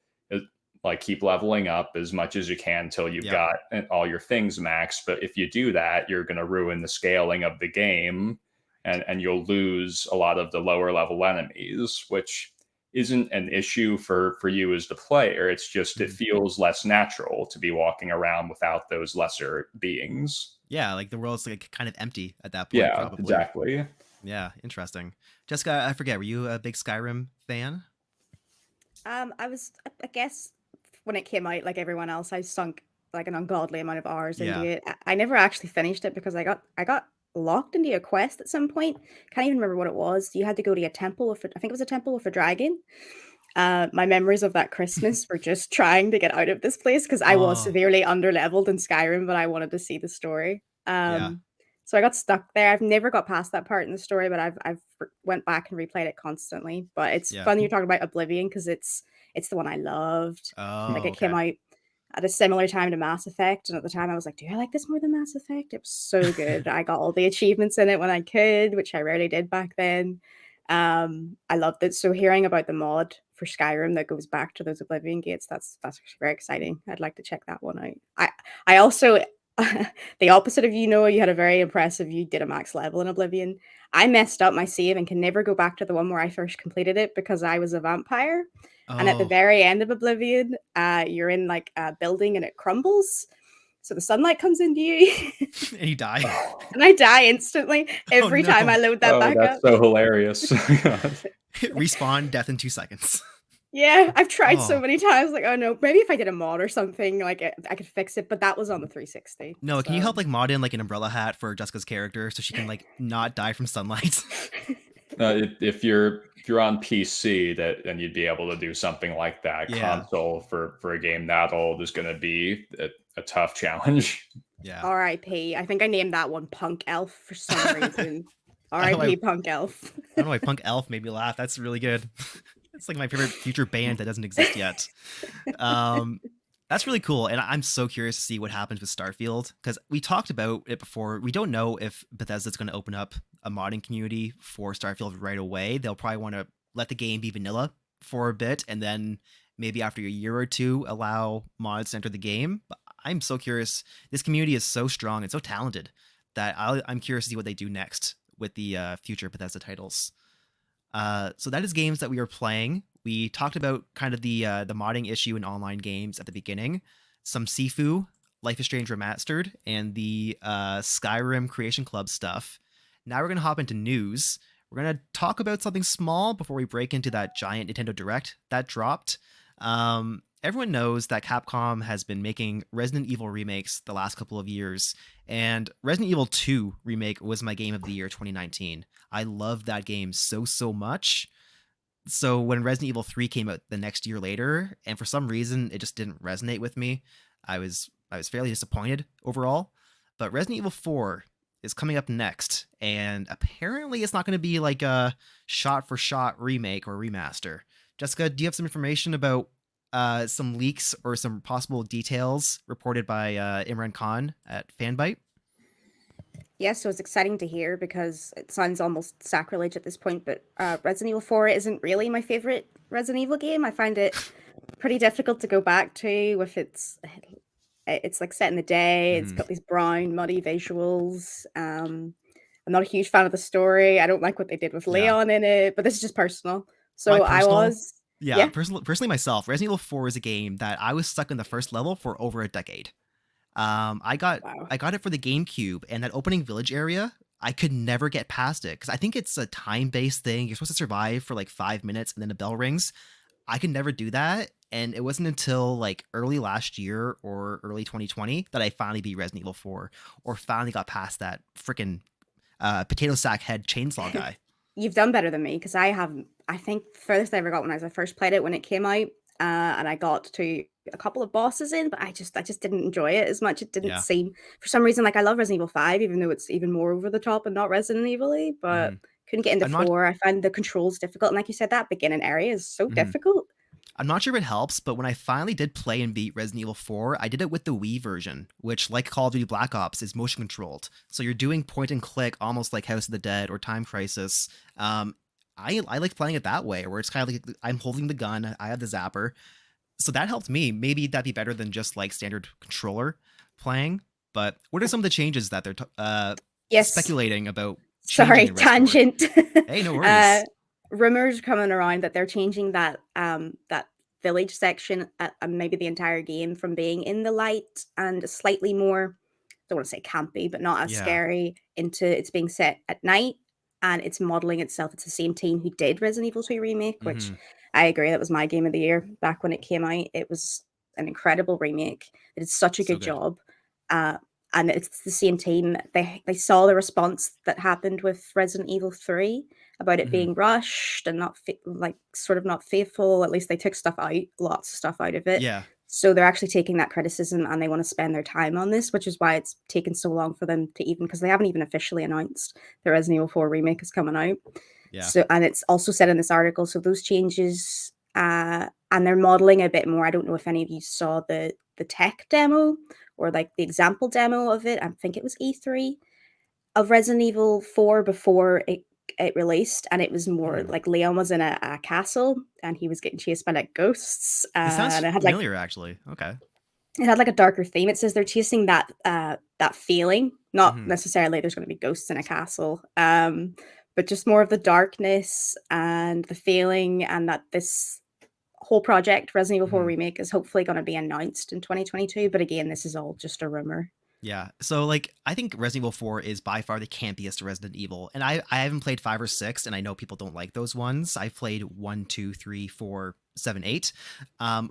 keep leveling up as much as you can until you've got all your things maxed. But if you do that, you're going to ruin the scaling of the game, and you'll lose a lot of the lower level enemies, which isn't an issue for you as the player. It's just it feels less natural to be walking around without those lesser beings. Yeah, like the world's like kind of empty at that point. Yeah, probably. Exactly. Yeah, interesting. Jessica, I forget, were you a big Skyrim fan? I was, I guess, when it came out, like everyone else, I sunk like an ungodly amount of hours into it. I never actually finished it because I got locked into a quest at some point. Can't even remember what it was. You had to go to a temple I think it was a temple with a dragon. My memories of that Christmas were just trying to get out of this place because I was severely underleveled in Skyrim, but I wanted to see the story. So I got stuck there. I've never got past that part in the story, but I've went back and replayed it constantly. But it's funny you're talking about Oblivion because it's the one I loved. It came out at a similar time to Mass Effect, and at the time I was like, do I like this more than Mass Effect? It was so good. I got all the achievements in it when I could, which I rarely did back then. I loved it. So hearing about the mod for Skyrim that goes back to those Oblivion gates, that's actually very exciting. I'd like to check that one out. I also the opposite of you had a very impressive, you did a max level in Oblivion. I messed up my save and can never go back to the one where I first completed it because I was a vampire. And at the very end of Oblivion, you're in like a building and it crumbles. So the sunlight comes into you. And you die. And I die instantly every time I load that back that's up. so hilarious. Respawn, death in 2 seconds. Yeah, I've tried so many times. Like, oh no, maybe if I did a mod or something, like I could fix it. But that was on the 360. No, can you help like mod in like an umbrella hat for Jessica's character so she can like not die from sunlight? If you're on PC, then you'd be able to do something like that. Console for a game that old is going to be a tough challenge. Yeah. R.I.P. I think I named that one Punk Elf for some reason. I don't know why R.I.P. Punk Elf. I don't know why Punk Elf made me laugh. That's really good. It's like my favorite future band that doesn't exist yet. Um, that's really cool, and I'm so curious to see what happens with Starfield because we talked about it before. We don't know if Bethesda's going to open up a modding community for Starfield right away. They'll probably want to let the game be vanilla for a bit, and then maybe after a year or two, allow mods to enter the game. But I'm so curious. This community is so strong and so talented that I'm curious to see what they do next with the future Bethesda titles. So that is games that we are playing. We talked about kind of the modding issue in online games at the beginning, some Sifu, Life is Strange Remastered, and the Skyrim Creation Club stuff. Now we're gonna hop into news. We're gonna talk about something small before we break into that giant Nintendo Direct that dropped. Everyone knows that Capcom has been making Resident Evil remakes the last couple of years, and Resident Evil 2 remake was my game of the year 2019. I loved that game so much. So when Resident Evil 3 came out the next year later, and for some reason it just didn't resonate with me, I was fairly disappointed overall. But Resident Evil 4 is coming up next, and apparently it's not going to be like a shot for shot remake or remaster. Jessica, do you have some information about some leaks or some possible details reported by Imran Khan at Fanbyte? Yeah, so it's exciting to hear because it sounds almost sacrilege at this point, but Resident Evil 4 isn't really my favorite Resident Evil game. I find it pretty difficult to go back to with it's like set in the day, it's Mhm. got these brown, muddy visuals. I'm not a huge fan of the story. I don't like what they did with Yeah. Leon in it, but this is just personal. My So I personal, was, yeah, yeah, personally myself, Resident Evil 4 is a game that I was stuck in the first level for over a decade. I got wow. I got it for the GameCube, and that opening village area, I could never get past it because I think it's a time-based thing. You're supposed to survive for like 5 minutes, and then the bell rings. I could never do that, and it wasn't until like early last year or early 2020 that I finally beat Resident Evil 4, or finally got past that freaking potato sack head chainsaw guy. You've done better than me because I think the furthest I ever got when I first played it when it came out, and I got to a couple of bosses in, but I just didn't enjoy it as much. It didn't Yeah. seem for some reason like I love Resident Evil 5, even though it's even more over the top and not Resident Evil-y, but Mhm. couldn't get into I'm not. 4. I find the controls difficult, and like you said, that beginning area is so Mhm. difficult. I'm not sure if it helps, but when I finally did play and beat Resident Evil 4, I did it with the Wii version, which, like Call of Duty Black Ops, is motion controlled. So you're doing point and click, almost like House of the Dead or Time Crisis. I like playing it that way, where it's kind of like I'm holding the gun, I have the zapper. So that helped me. Maybe that'd be better than just like standard controller playing. But what are some of the changes that they're Yes. speculating about changing Sorry, in Res 4? tangent. Hey, no Uh, worries. rumors coming around that they're changing that village section and maybe the entire game from being in the light and slightly more, don't want to say campy, but not as Yeah. scary, into it's being set at night and it's modeling itself. It's the same team who did Resident Evil 2 Remake, which Hmm. I agree that was my game of the year back when it came out. It was an incredible remake. They did such a So good good. job. Uh, and it's the same team. They saw the response that happened with Resident Evil 3 about it Hmm. being rushed and not like sort of not faithful. At least they took stuff out, lots of stuff out of it. Yeah. So they're actually taking that criticism and they want to spend their time on this, which is why it's taken so long for them to even, because they haven't even officially announced the Resident Evil 4 remake is coming out. Yeah. So, and it's also said in this article, so those changes, and they're modeling a bit more. I don't know if any of you saw the tech demo or like the example demo of it. I think it was E3 of Resident Evil 4 before it released, and it was more Hmm. like Leon was in a castle and he was getting chased by like ghosts, This sounds and familiar, actually. Okay. it had like a darker theme. It says they're chasing that feeling, not Hmm. necessarily there's going to be ghosts in a castle, but just more of the darkness and the feeling, and that this whole project, Resident Evil 4 Hmm. Remake, is hopefully going to be announced in 2022. But again, this is all just a rumor. Yeah. So like I think Resident Evil 4 is by far the campiest Resident Evil. And I haven't played 5 or 6, and I know people don't like those ones. I've played 1, 2, 3, 4, 7, 8.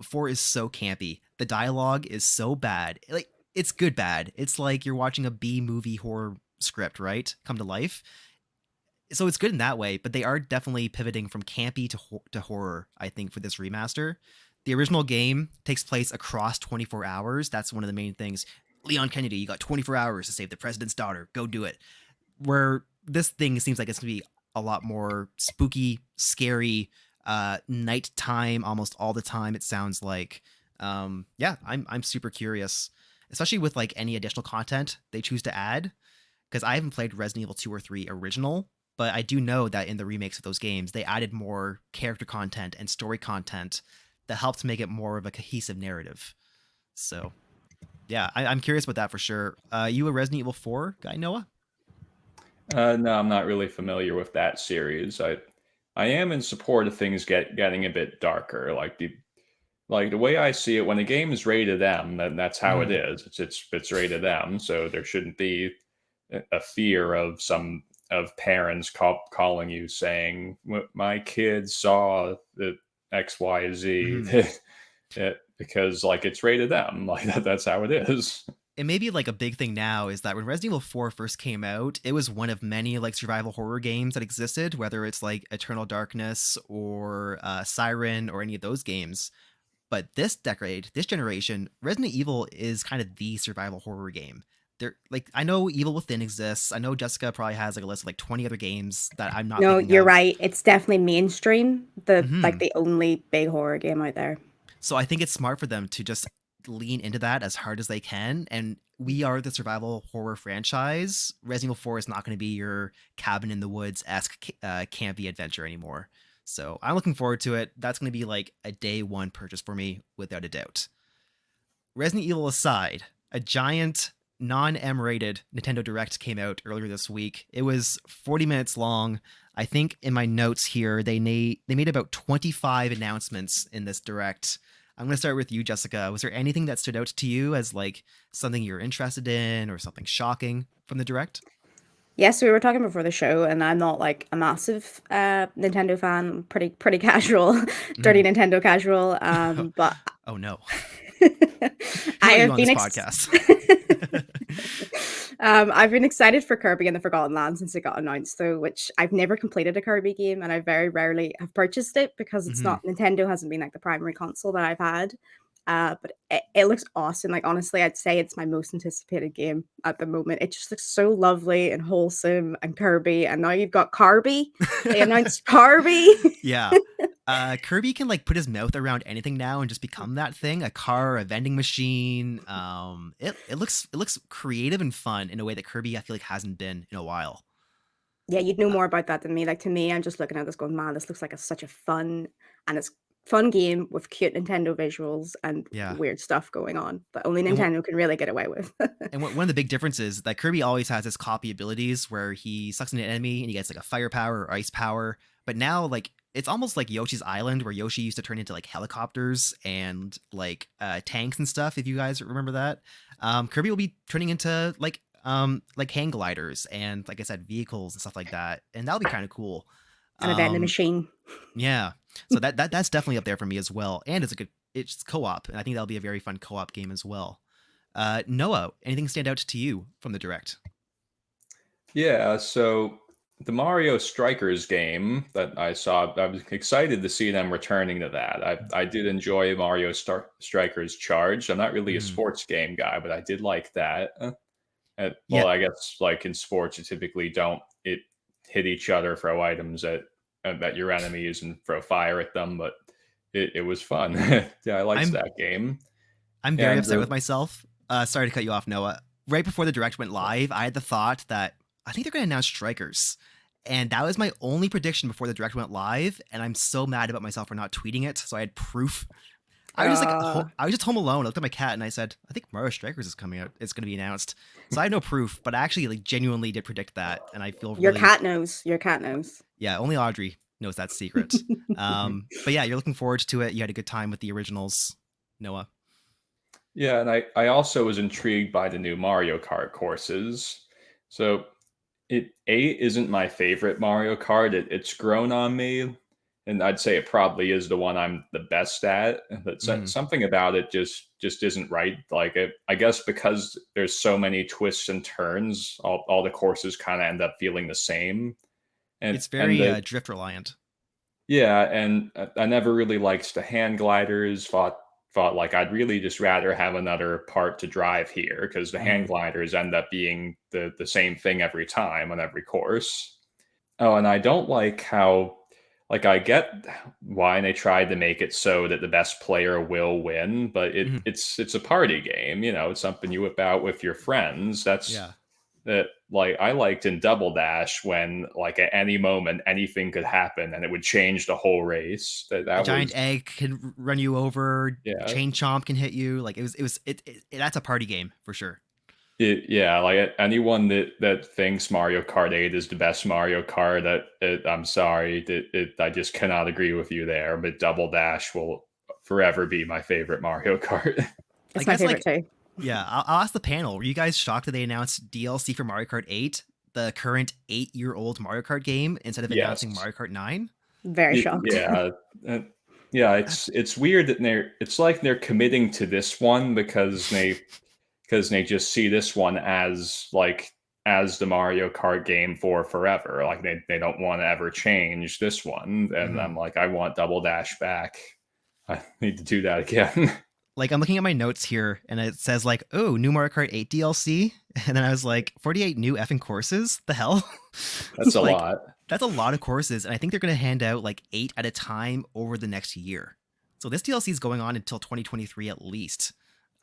4 is so campy. The dialogue is so bad. Like it's good bad. It's like you're watching a B movie horror script, right? Come to life. So it's good in that way, but they are definitely pivoting from campy to horror, I think, for this remaster. The original game takes place across 24 hours. That's one of the main things. Leon Kennedy, you got 24 hours to save the president's daughter. Go do it. Where this thing seems like it's going to be a lot more spooky, scary, nighttime almost all the time, it sounds like. Yeah, I'm super curious, especially with like any additional content they choose to add, because I haven't played Resident Evil 2 or 3 original, but I do know that in the remakes of those games, they added more character content and story content that helped make it more of a cohesive narrative. So yeah, I'm curious about that for sure. You a Resident Evil 4 guy, Noah? No, I'm not really familiar with that series. I am in support of things getting a bit darker. Like the way I see it, when a game is rated M, then that's how it is. It's rated M, so there shouldn't be a fear of parents calling you saying, "My kid saw the X, Y, Z," because like it's rated M. Like that's how it is. It may be like a big thing now is that when Resident Evil 4 first came out, it was one of many like survival horror games that existed, whether it's like Eternal Darkness or Siren or any of those games. But this generation, Resident Evil is kind of the survival horror game. There, like, I know Evil Within exists. I know Jessica probably has like a list of like 20 other games that I'm not. No, thinking you're of. right. It's definitely mainstream. Like the only big horror game out there. So I think it's smart for them to just lean into that as hard as they can. And we are the survival horror franchise. Resident Evil 4 is not going to be your cabin in the woods esque campy adventure anymore. So I'm looking forward to it. That's going to be like a day one purchase for me without a doubt. Resident Evil aside, a giant non-M rated Nintendo Direct came out earlier this week. It was 40 minutes long. I think in my notes here, they made about 25 announcements in this Direct. I'm going to start with you, Jessica. Was there anything that stood out to you as like something you're interested in or something shocking from the Direct? Yes, we were talking before the show, and I'm not like a massive Nintendo fan. Pretty casual, dirty Nintendo casual. But oh no, I have on been this podcast. I've been excited for Kirby and the Forgotten Land since it got announced, though, which I've never completed a Kirby game, and I very rarely have purchased it because it's not Nintendo hasn't been like the primary console that I've had. But it looks awesome. Like honestly, I'd say it's my most anticipated game at the moment. It just looks so lovely and wholesome and Kirby, and now you've got Kirby. They announced Kirby. Yeah. Kirby can like put his mouth around anything now and just become that thing, a car, a vending machine. It looks creative and fun in a way that Kirby I feel like hasn't been in a while. Yeah, you'd know more about that than me. Like to me, I'm just looking at this going, man, this looks like such a fun game with cute Nintendo visuals and weird stuff going on that only Nintendo can really get away with. And one of the big differences is that Kirby always has his copy abilities where he sucks in an enemy and he gets like a fire power or ice power. But now like it's almost like Yoshi's Island where Yoshi used to turn into like helicopters and like tanks and stuff. If you guys remember that, Kirby will be turning into like hang gliders and like I said, vehicles and stuff like that. And that'll be kind of cool. And a vending machine. Yeah. So that's definitely up there for me as well. And it's co-op. And I think that'll be a very fun co-op game as well. Noah, anything stand out to you from the Direct? Yeah, so the Mario Strikers game that I saw, I was excited to see them returning to that. I did enjoy Mario Strikers Charge. I'm not really a sports game guy, but I did like that. I guess like in sports, you typically don't hit each other, throw items at your enemies and throw fire at them, but it was fun. Yeah, I liked that game. I'm very upset with myself. Sorry to cut you off, Noah. Right before the Direct went live, I had the thought that I think they're going to announce Strikers. And that was my only prediction before the Direct went live. And I'm so mad about myself for not tweeting it. So I had proof. I was just home alone. I looked at my cat and I said, I think Mario Strikers is coming out. It's going to be announced. So I had no proof, but I actually like genuinely did predict that. And I feel Your cat knows. Your cat knows. Yeah, only Audrey knows that secret. But yeah, you're looking forward to it. You had a good time with the originals, Noah. Yeah, and I also was intrigued by the new Mario Kart courses. So it isn't my favorite Mario Kart. It's grown on me, and I'd say it probably is the one I'm the best at. But something about it just isn't right. Like I guess because there's so many twists and turns, all the courses kind of end up feeling the same. And it's very drift reliant. Yeah, and I never really liked the hand gliders. Thought thought like I'd really just rather have another part to drive here, because the hang Mhm. gliders end up being the same thing every time on every course. Oh, and I don't like how, like, I get why they tried to make it so that the best player will win, but Mhm. it's a party game, it's something you whip out with your friends. That's Yeah. that like I liked in Double Dash when like at any moment anything could happen and it would change the whole race. That A that giant was egg can run you over. yeah. Chain chomp can hit you. Like that's a party game for sure. Yeah, like anyone that thinks Mario Kart 8 is the best Mario Kart, I'm sorry, I just cannot agree with you there. But Double Dash will forever be my favorite Mario Kart. I It's my guess favorite like too. yeah, I'll ask the panel. Were you guys shocked that they announced DLC for Mario Kart 8, the current 8-year-old Mario Kart game, instead of announcing Yes, Mario Kart 9? Very shocked. yeah, yeah. That's It's weird that it's like they're committing to this one because they just see this one as like as the Mario Kart game for forever. Like they don't want to ever change this one. And mhm. I'm like, I want Double Dash back. I need to do that again. Like I'm looking at my notes here, and it says like, "Oh, new Mario Kart 8 DLC," and then I was like, "48 new effing courses? The hell?" That's a Like lot. that's a lot of courses, and I think they're gonna hand out like 8 at a time over the next year. So this DLC is going on until 2023 at least.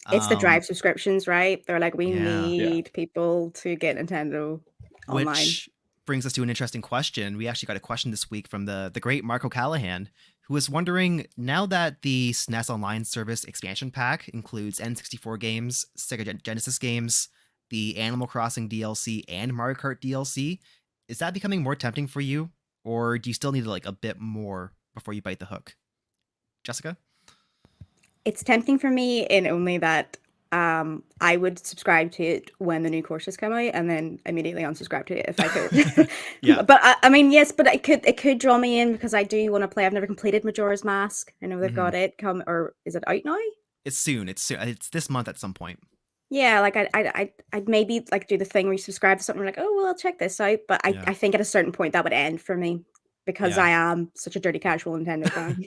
It's the Um, Drive subscriptions, right? They're like, we yeah. Yeah. need people to get Nintendo online. Which brings us to an interesting question. We actually got a question this week from the great Marco Callahan, who was wondering, now that the SNES Online Service expansion pack includes N64 games, Sega Genesis games, the Animal Crossing DLC, and Mario Kart DLC, is that becoming more tempting for you, or do you still need like a bit more before you bite the hook? Jessica? It's tempting for me in only that I would subscribe to it when the new courses come out and then immediately unsubscribe to it if I could. Yeah, But I mean, yes, but it could draw me in because I do want to play. I've never completed Majora's Mask. I know they've hmm got it come, or is it out now? it's soon. It's soon. It's this month at some point. Yeah, like I'd maybe like do the thing where you subscribe to something like, oh well, I'll check this out. But I, Yeah, I think at a certain point that would end for me because yeah. I am such a dirty casual Nintendo fan.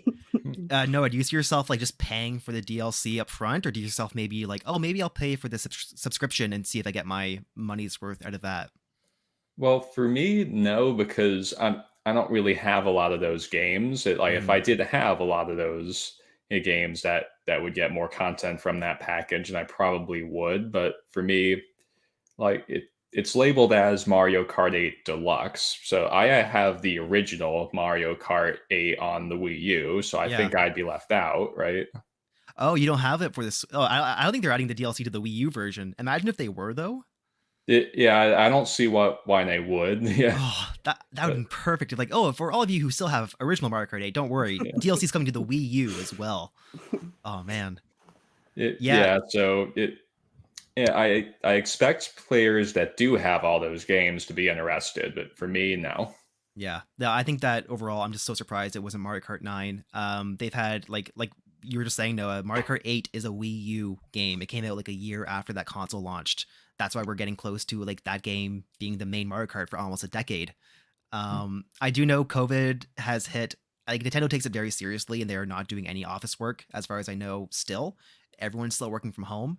Noah, do you see yourself like just paying for the DLC up front, or do you see yourself maybe like, oh, maybe I'll pay for the subscription and see if I get my money's worth out of that? Well, for me, no, because I don't really have a lot of those games. Like if Mm, I did have a lot of those games that would get more content from that package, and I probably would. But for me, like it's labeled as Mario Kart 8 Deluxe. So I have the original Mario Kart 8 on the Wii U, so I yeah. think I'd be left out, right? Oh, you don't have it for this. Oh, I don't think they're adding the DLC to the Wii U version. Imagine if they were though. Yeah, I don't see why they would. Yeah. Oh, that would But be perfect. If like, oh, for all of you who still have original Mario Kart 8, don't worry, yeah. DLC's coming to the Wii U as well. Oh man, yeah, Yeah, so yeah, I expect players that do have all those games to be interested, but for me, no. yeah. No, I think that overall, I'm just so surprised it wasn't Mario Kart 9. They've had like you were just saying, Noah, Mario Kart 8 is a Wii U game. It came out like a year after that console launched. That's why we're getting close to like that game being the main Mario Kart for almost a decade. I do know COVID has hit. Like Nintendo takes it very seriously, and they are not doing any office work, as far as I know. Still, everyone's still working from home.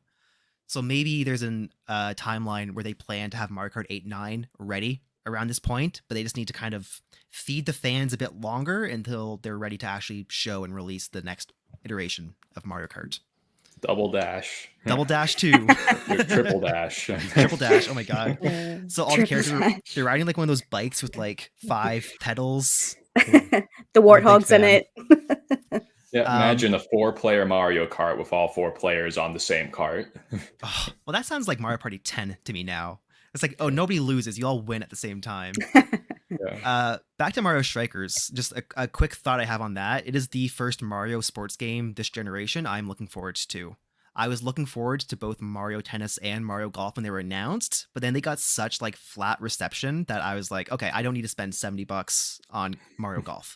So maybe there's an timeline where they plan to have Mario Kart 8 9 ready around this point, but they just need to kind of feed the fans a bit longer until they're ready to actually show and release the next iteration of Mario Kart. Double dash. Double Dash 2. Triple dash. Triple Dash. Oh my god. So all the Triple characters Dash. they're riding like one of those bikes with like 5 pedals. The I'm a big warthogs in fan. it. Yeah, Um, imagine a four-player Mario Kart with all four players on the same cart. oh, well, that sounds like Mario Party 10 to me now. It's like, oh, nobody loses. You all win at the same time. Yeah. Back to Mario Strikers. Just a quick thought I have on that. It is the first Mario sports game this generation I'm looking forward to. I was looking forward to both Mario Tennis and Mario Golf when they were announced, but then they got such like flat reception that I was like, okay, I don't need to spend $70 on Mario Golf.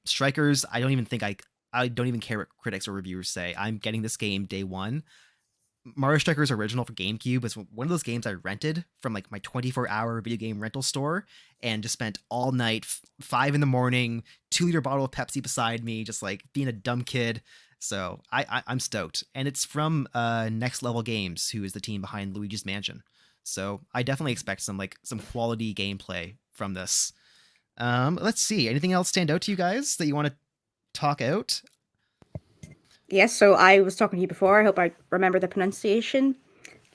Strikers, I don't even care what critics or reviewers say. I'm getting this game day one. Mario Strikers original for GameCube was one of those games I rented from like my 24-hour video game rental store and just spent all night, 5 in the morning, 2-liter bottle of Pepsi beside me, just like being a dumb kid. So I'm stoked, and it's from Next Level Games, who is the team behind Luigi's Mansion. So I definitely expect some quality gameplay from this. Let's see. Anything else stand out to you guys that you want to talk out? Yes, so I was talking to you before. I hope I remember the pronunciation.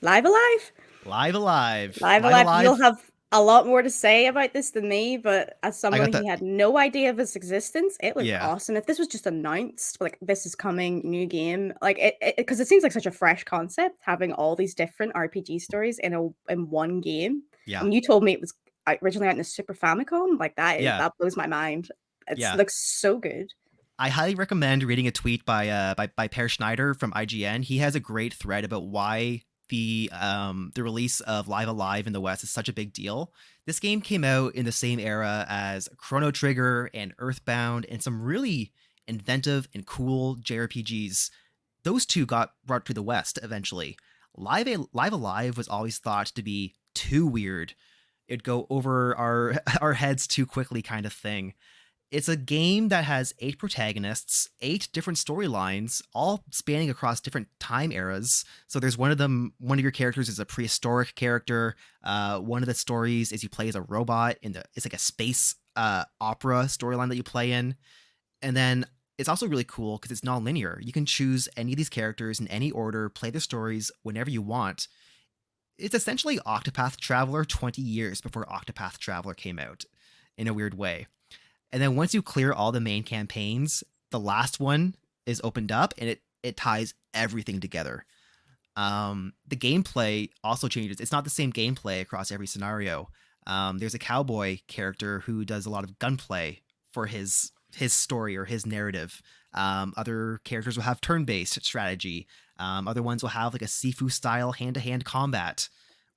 Live Alive? Live Alive. Live Live Alive. You'll Alive. have a lot more to say about this than me, but as I someone got who that. had no idea of its existence, it looked Yeah. awesome. If this was just announced, like this is coming, new game, like it because it seems like such a fresh concept, having all these different RPG stories in one game. Yeah. I mean, you told me it was originally out in the Super Famicom, like Yeah. that blows my mind. It Yeah. looks so good. I highly recommend reading a tweet by Per Schneider from IGN. He has a great thread about why the release of Live Alive in the West is such a big deal. This game came out in the same era as Chrono Trigger and Earthbound and some really inventive and cool JRPGs. Those two got brought to the West eventually. Live Alive was always thought to be too weird. It'd go over our heads too quickly kind of thing. It's a game that has 8 protagonists, 8 different storylines, all spanning across different time eras. So there's one of your characters is a prehistoric character. One of the stories is you play as a robot it's like a space opera storyline that you play in. And then it's also really cool because it's non-linear. You can choose any of these characters in any order, play their stories whenever you want. It's essentially Octopath Traveler 20 years before Octopath Traveler came out in a weird way. And then once you clear all the main campaigns, the last one is opened up and it ties everything together. The gameplay also changes. It's not the same gameplay across every scenario. There's a cowboy character who does a lot of gunplay for his story or his narrative. Other characters will have turn-based strategy. Other ones will have like a Sifu style hand-to-hand combat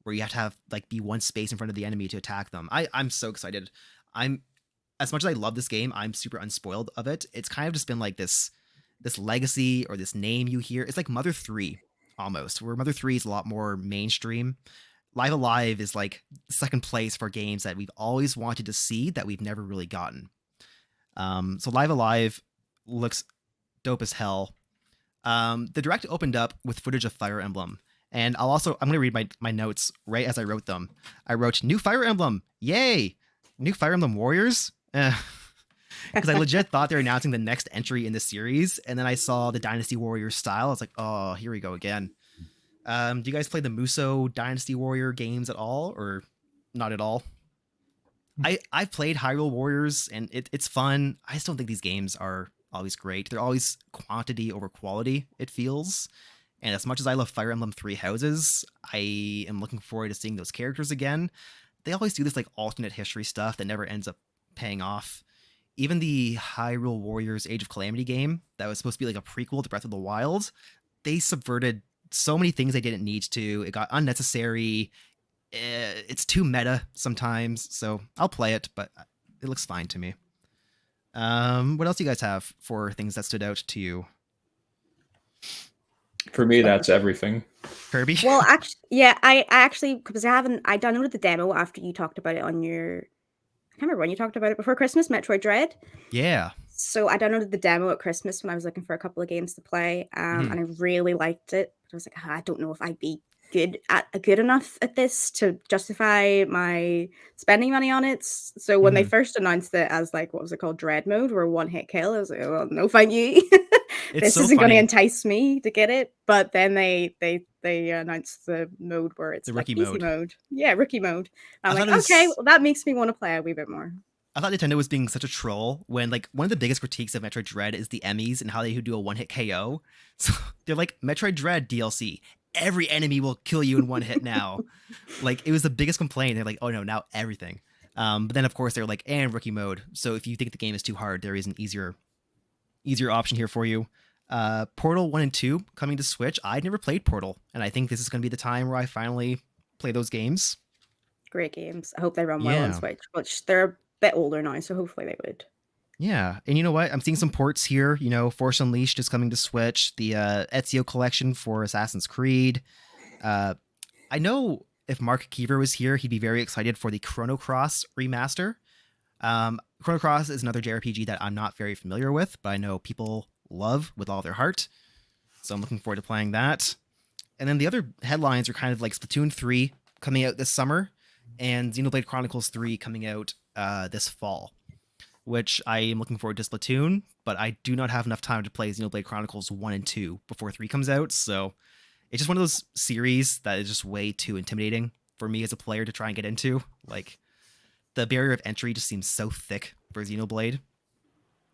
where you have to have like be one space in front of the enemy to attack them. I'm so excited. As much as I love this game, I'm super unspoiled of it. It's kind of just been like this legacy or this name you hear. It's like Mother 3 almost, where Mother 3 is a lot more mainstream. Live Alive is like second place for games that we've always wanted to see that we've never really gotten. So Live Alive looks dope as hell. The direct opened up with footage of Fire Emblem. And I'm going to read my notes right as I wrote them. I wrote, new Fire Emblem, yay! New Fire Emblem Warriors? Because I legit thought they were announcing the next entry in the series, and then I saw the Dynasty Warriors style. I was like, oh, here we go again. Do you guys play the Muso Dynasty Warrior games at all, or not at all? I've played Hyrule Warriors, and it's fun. I just don't think these games are always great. They're always quantity over quality, it feels. And as much as I love Fire Emblem Three Houses, I am looking forward to seeing those characters again. They always do this like alternate history stuff that never ends up paying off. Even the Hyrule Warriors Age of Calamity game that was supposed to be like a prequel to Breath of the Wild, they subverted so many things they didn't need to. It got unnecessary. It's too meta sometimes, so I'll play it, but it looks fine to me. What else do you guys have for things that stood out to you? For me, that's everything. Kirby? Well, actually, yeah, I actually, because I downloaded the demo after you talked about it on your, I can't remember when you talked about it before Christmas, Metroid Dread. Yeah. So I downloaded the demo at Christmas when I was looking for a couple of games to play, and I really liked it. But I was like, I don't know if I'd be good enough at this to justify my spending money on it. So when they first announced it as like, what was it called, Dread mode, or one hit kill, I was like, well, no, thank you. This so isn't going to funny. entice me to get it. But then they announced the mode where it's The like rookie easy mode. Yeah, rookie mode. I'm like, was... okay, well, that makes me want to play a wee bit more. I thought Nintendo was being such a troll when, like, one of the biggest critiques of Metroid Dread is the Emmys and how they do a one-hit KO. So they're like, Metroid Dread DLC, every enemy will kill you in one hit now. Like, it was the biggest complaint. They're like, oh no, now everything. But then, of course, they're like, and rookie mode. So if you think the game is too hard, there is an easier option here for you. Portal 1 and 2 coming to Switch. I'd never played Portal, and I think this is going to be the time where I finally play those games. Great games. I hope they run well on Switch, which they're a bit older now, so hopefully they would. Yeah, and you know what? I'm seeing some ports here. You know, Force Unleashed is coming to Switch. The Ezio collection for Assassin's Creed. I know if Mark Keever was here, he'd be very excited for the Chrono Cross remaster. Chrono Cross is another JRPG that I'm not very familiar with, but I know people love with all their heart. So I'm looking forward to playing that. And then the other headlines are kind of like Splatoon 3 coming out this summer and Xenoblade Chronicles 3 coming out this fall, which I am looking forward to Splatoon, but I do not have enough time to play Xenoblade Chronicles 1 and 2 before 3 comes out. So it's just one of those series that is just way too intimidating for me as a player to try and get into. Like, the barrier of entry just seems so thick for Xenoblade.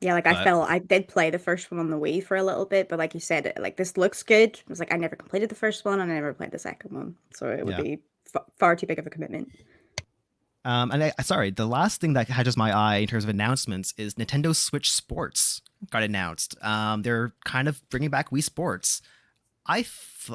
Yeah, like I did play the first one on the Wii for a little bit, but like you said, like this looks good. I was like, I never completed the first one and I never played the second one, so it would be far too big of a commitment. And sorry, the last thing that catches my eye in terms of announcements is Nintendo Switch Sports got announced. They're kind of bringing back Wii Sports.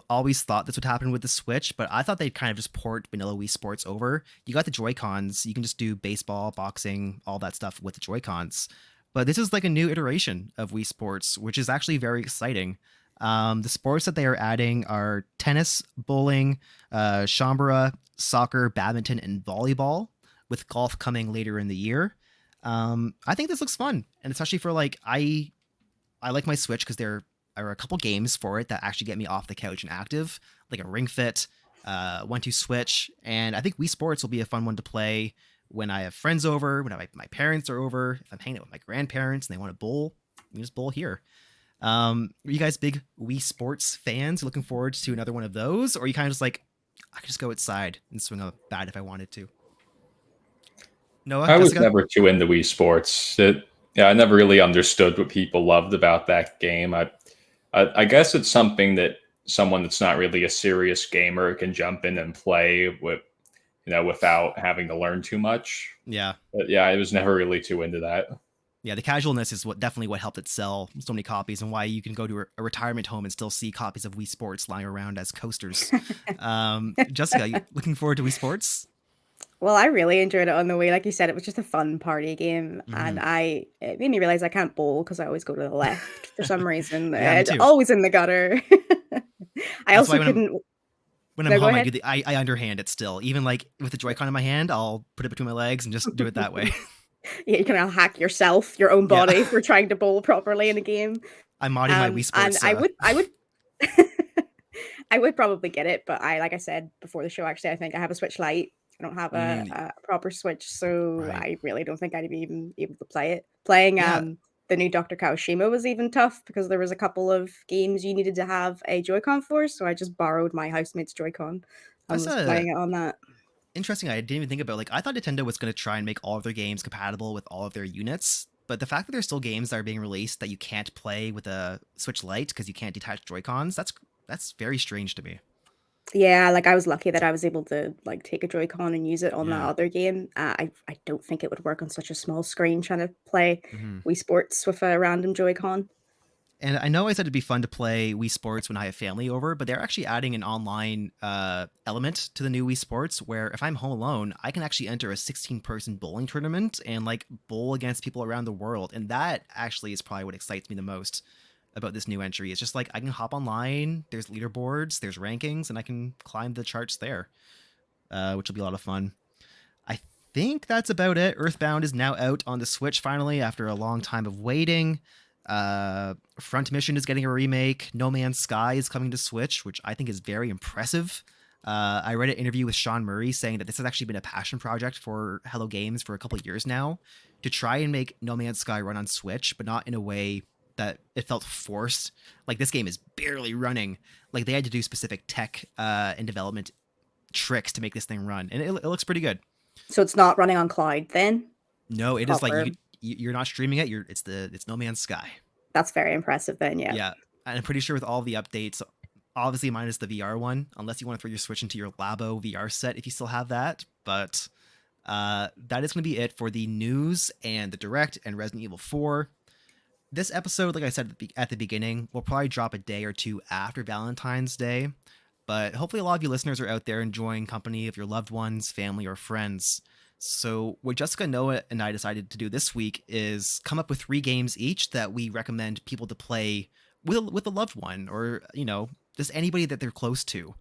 Always thought this would happen with the Switch, but I thought they'd kind of just port vanilla Wii Sports over. You got the Joy-Cons, you can just do baseball, boxing, all that stuff with the Joy-Cons. But this is like a new iteration of Wii Sports, which is actually very exciting. The sports that they are adding are tennis, bowling, chambara, soccer, badminton, and volleyball, with golf coming later in the year. I think this looks fun, and especially for like I like my Switch because there are a couple games for it that actually get me off the couch and active, like a Ring Fit, 1-2 Switch, and I think Wii Sports will be a fun one to play when I have friends over, when my parents are over, if I'm hanging out with my grandparents and they want to bowl, we can just bowl here. Are you guys big Wii Sports fans? Looking forward to another one of those? Or are you kind of just like, I could just go outside and swing a bat if I wanted to? Noah, I was Jessica? never too into Wii Sports. I never really understood what people loved about that game. I guess it's something that someone that's not really a serious gamer can jump in and play with, without having to learn too much. Yeah. But yeah, I was never really too into that. Yeah, the casualness is definitely what helped it sell so many copies, and why you can go to a retirement home and still see copies of Wii Sports lying around as coasters. Jessica, you looking forward to Wii Sports? Well, I really enjoyed it on the Wii. Like you said, it was just a fun party game, and it made me realize I can't bowl because I always go to the left for some reason. Yeah, me It's too. always in the gutter. I That's also why couldn't. when I'm No, go home, ahead. I underhand it still. Even like with the Joy-Con in my hand, I'll put it between my legs and just do it that way. Yeah, you can now hack yourself, your own Yeah. body for trying to bowl properly in a game. I'm modding my Wii And Sports. I would, I would probably get it, but like I said before the show, actually, I think I have a Switch Lite. I don't have a proper Switch, so Right. I really don't think I'd be even able to play it. Playing Yeah. the new Dr. Kawashima was even tough because there was a couple of games you needed to have a Joy-Con for, so I just borrowed my housemate's Joy-Con and That's was playing it on that. interesting. I didn't even think about, like, I thought Nintendo was going to try and make all of their games compatible with all of their units, but the fact that there's still games that are being released that you can't play with a Switch Lite because you can't detach Joy-Cons, that's very strange to me. Yeah, like I was lucky that I was able to like take a Joy-Con and use it on that Yeah. other game. I don't think it would work on such a small screen trying to play Mhm. Wii Sports with a random Joy-Con. And I know I said it'd be fun to play Wii Sports when I have family over, but they're actually adding an online element to the new Wii Sports where if I'm home alone, I can actually enter a 16-person bowling tournament and like bowl against people around the world. And that actually is probably what excites me the most about this new entry. It's just like I can hop online, there's leaderboards, there's rankings, and I can climb the charts there, which will be a lot of fun. I think that's about it. Earthbound is now out on the Switch finally after a long time of waiting. Front Mission is getting a remake. No Man's Sky is coming to Switch, which I think is very impressive. I read an interview with Sean Murray saying that this has actually been a passion project for Hello Games for a couple of years now to try and make No Man's Sky run on Switch, but not in a way that it felt forced. Like, this game is barely running. Like, they had to do specific tech and development tricks to make this thing run, and it looks pretty good. So it's not running on cloud then? No, it is like Proper. you're not streaming it. It's No Man's Sky. That's very impressive then, yeah. Yeah, and I'm pretty sure with all the updates, obviously minus the VR one, unless you want to throw your Switch into your Labo VR set if you still have that. But that is going to be it for the news and the Direct and Resident Evil 4. This episode, like I said at the beginning, will probably drop a day or two after Valentine's Day. But hopefully a lot of you listeners are out there enjoying company of your loved ones, family, or friends. So what Jessica, Noah, and I decided to do this week is come up with 3 games each that we recommend people to play with a loved one, or, just anybody that they're close to.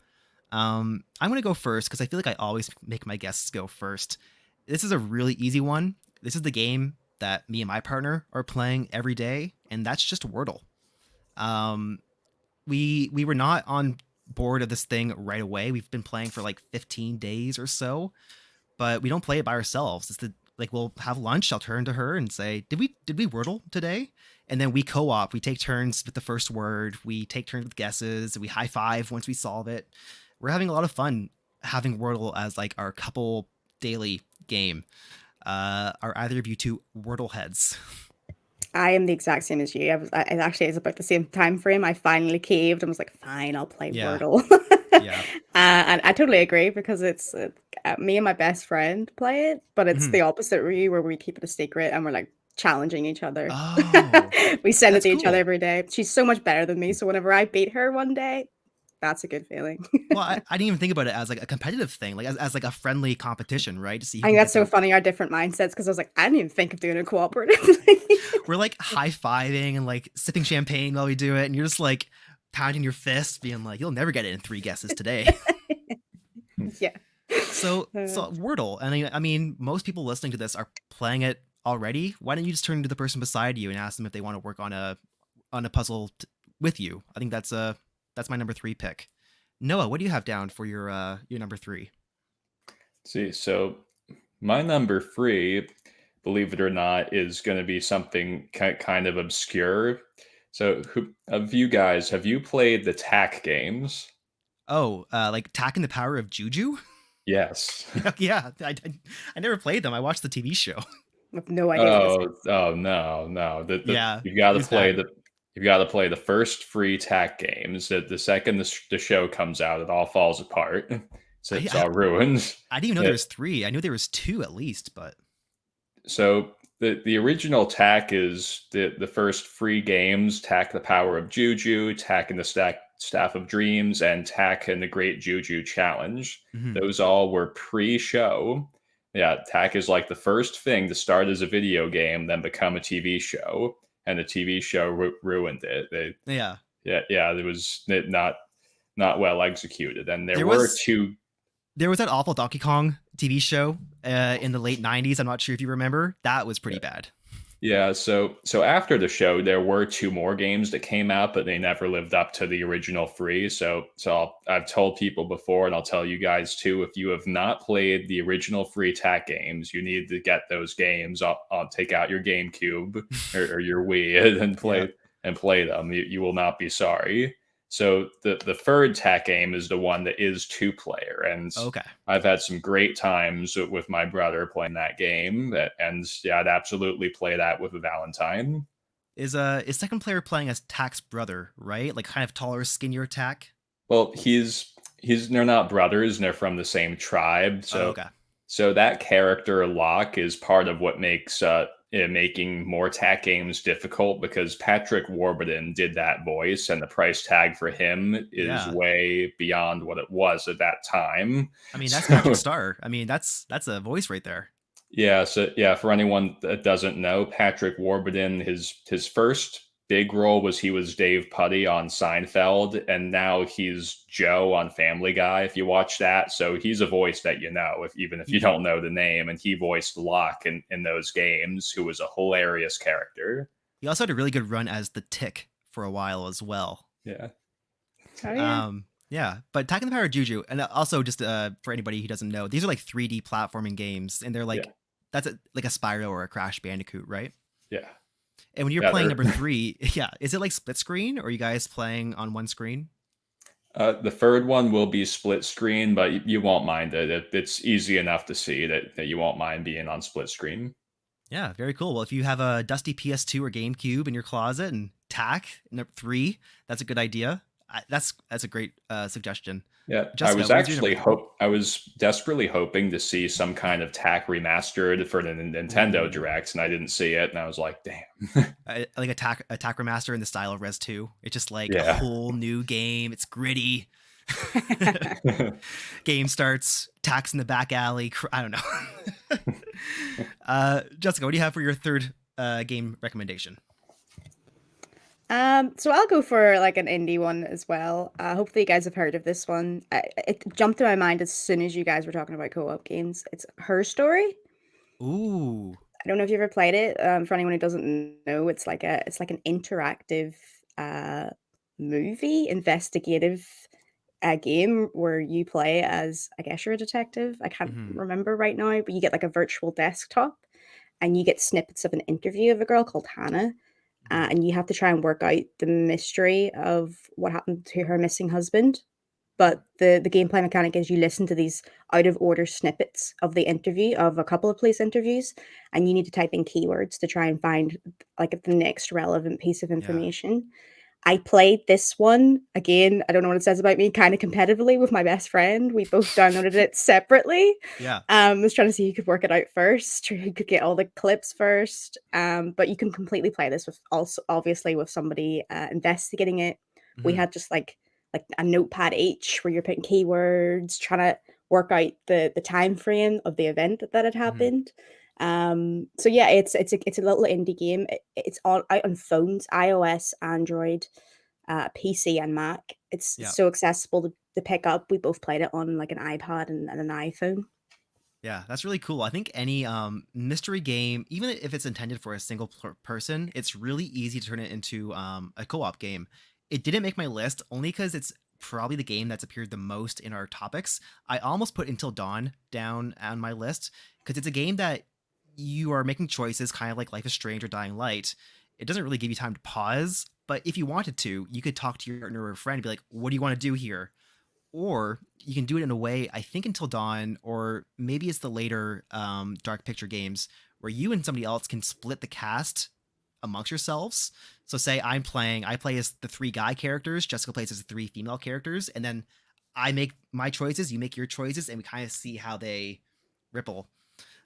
I'm going to go first because I feel like I always make my guests go first. This is a really easy one. This is the game that me and my partner are playing every day, and that's just Wordle. Um, we were not on board of this thing right away. We've been playing for like 15 days or so, but we don't play it by ourselves. It's the like we'll have lunch. I'll turn to her and say, "Did we Wordle today?" And then we co-op. We take turns with the first word. We take turns with guesses. We high five once we solve it. We're having a lot of fun having Wordle as like our couple daily game. Are either of you two Wordle heads? I am the exact same as you. It actually is about the same time frame. I finally caved and was like, fine, I'll play Yeah. Wordle. Yeah. And I totally agree because it's me and my best friend play it, but it's Mhm. the opposite really, where we keep it a secret and we're like challenging each other. Oh, We send it that's to each other cool. every day. She's so much better than me, so whenever I beat her one day, that's a good feeling. Well, I didn't even think about it as like a competitive thing, like as like a friendly competition, right? To see who I think can that's get so their. funny, our different mindsets, because I was like, I didn't even think of doing a cooperative thing. We're like high fiving and like sipping champagne while we do it, and you're just like pounding your fist, being like, "You'll never get it in 3 guesses today." Yeah. So Wordle, and I mean, most people listening to this are playing it already. Why don't you just turn to the person beside you and ask them if they want to work on a puzzle with you? I think that's my number 3 pick. Noah, what do you have down for your number 3? See, so my number 3, believe it or not, is going to be something kind of obscure. So, who of you guys have you played the TAC games? Oh, like Tack and the Power of Juju? Yes. Yeah, I never played them. I watched the TV show. With no idea what this is. Oh no, no. Yeah, You've got it to was play bad. the first free TAC games. The second the show comes out, it all falls apart. So I, it's I all ruined. I didn't even know Yeah. there was 3. I knew there was 2 at least, but So the original TAC is the first free games: TAC the Power of Juju, TAC and the Staff of Dreams, and TAC and the Great Juju Challenge. mhm. Those all were pre-show. Yeah, TAC is like the first thing to start as a video game, then become a TV show, and the TV show ruined it. Yeah. Yeah, it was not well executed, and there There were was two. there was that awful Donkey Kong TV show in the late 90s. I'm not sure if you remember. That was pretty bad. Yeah, so after the show, there were two more games that came out, but they never lived up to the original free. I've told people before, and I'll tell you guys too. If you have not played the original free TAC games, you need to get those games. I'll take out your GameCube or your Wii and Yeah. play them. You will not be sorry. So the third TAC game is the one that is 2-player, and Okay. I've had some great times with my brother playing that game, and yeah, I'd absolutely play that with a Valentine. Is second player playing as Tack's brother, right? Like kind of taller, skinnier Tack? Well, they're not brothers, and they're from the same tribe, Oh, so okay. that character Locke is part of what makes making more TAC games difficult, because Patrick Warburton did that voice, and the price tag for him is Yeah. way beyond what it was at that time. I mean, that's Patrick So Star. I mean, that's a voice right there. yeah, for anyone that doesn't know, Patrick Warburton, his first big role was he was Dave Putty on Seinfeld, and now he's Joe on Family Guy, if you watch that. So he's a voice that you know, even if you don't know the name, and he voiced Locke in those games, who was a hilarious character. He also had a really good run as the Tick for a while as well. Yeah. Oh yeah. Yeah, but Attack and the Power of Juju, and also just for anybody who doesn't know, these are like 3D platforming games, and they're Yeah. like like a Spyro or a Crash Bandicoot, right? Yeah. And when you're Yeah, playing they're number 3, yeah, is it like split screen, or are you guys playing on one screen? the third one will be split screen, but you won't mind it. It's easy enough to see that you won't mind being on split screen. Yeah, very cool. Well, if you have a dusty PS2 or GameCube in your closet and Tack number 3, that's a good idea. That's a great suggestion. Yeah, Jessica, what was your number 3? I was desperately hoping to see some kind of TAC remastered for the Nintendo Ooh. Direct, and I didn't see it, and I was like, damn. Like Attack remaster in the style of Res 2. It's just like a Yeah. whole new game. It's gritty. Game starts, Tack's in the back alley. I don't know. Jessica, what do you have for your third game recommendation? So I'll go for like an indie one as well. Hopefully you guys have heard of this one. It jumped to my mind as soon as you guys were talking about co-op games. It's Her Story. Ooh. I don't know if you ever played it. For anyone who doesn't know, it's like an interactive movie investigative game where you play as, I guess you're a detective. I can't Mhm. remember right now, but you get like a virtual desktop and you get snippets of an interview of a girl called Hannah. Mhm. And you have to try and work out the mystery of what happened to her missing husband. But the gameplay mechanic is you listen to these out of order snippets of the interview of a couple of police interviews, and you need to type in keywords to try and find like the next relevant piece of Yeah. information. I played this one again. I don't know what it says about me. Kind of competitively with my best friend. We both downloaded it separately. Yeah. Was trying to see who could work it out first, or who could get all the clips first. But you can completely play this with also obviously with somebody investigating it. We Mhm. had just like a notepad each where you're putting keywords, trying to work out the time frame of the event that had Mhm. happened. So yeah, it's a little indie game. It's all out on phones, iOS, Android, PC, and Mac. It's Yeah. so accessible to pick up. We both played it on like an iPad and an iPhone. Yeah, that's really cool. I think any mystery game, even if it's intended for a single person, it's really easy to turn it into a co-op game. It didn't make my list only because it's probably the game that's appeared the most in our topics. I almost put Until Dawn down on my list because it's a game that you are making choices, kind of like Life is Strange or Dying Light. It doesn't really give you time to pause, but if you wanted to, you could talk to your partner or friend and be like, "What do you want to do here?" Or you can do it in a way, I think Until Dawn, or maybe it's the later Dark Picture games where you and somebody else can split the cast amongst yourselves. So say I play as the three guy characters, Jessica plays as the three female characters, and then I make my choices, you make your choices, and we kind of see how they ripple.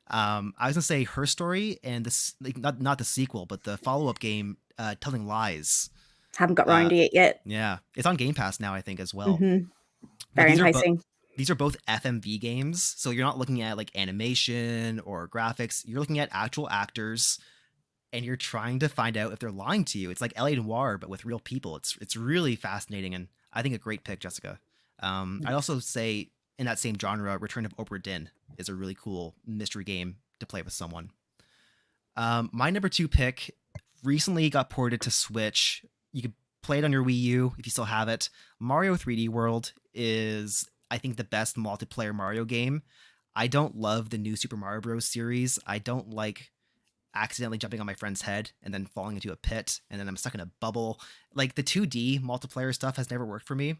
I was gonna say Her Story and this, like, not the sequel, but the follow up game, Telling Lies. Haven't got round Uh, to it yet. yeah, it's on Game Pass now, I think, as well. Hmm. But Very enticing. these are both FMV games, so you're not looking at like animation or graphics. You're looking at actual actors, and you're trying to find out if they're lying to you. It's like LA Noire, but with real people. It's really fascinating, and I think a great pick, Jessica. I'd also say in that same genre, Return of Obra Dinn is a really cool mystery game to play with someone. My number two pick recently got ported to Switch. You could play it on your Wii U if you still have it. Mario 3D World is, I think, the best multiplayer Mario game. I don't love the new Super Mario Bros. Series. I don't like accidentally jumping on my friend's head and then falling into a pit and then I'm stuck in a bubble. Like the 2D multiplayer stuff has never worked for me.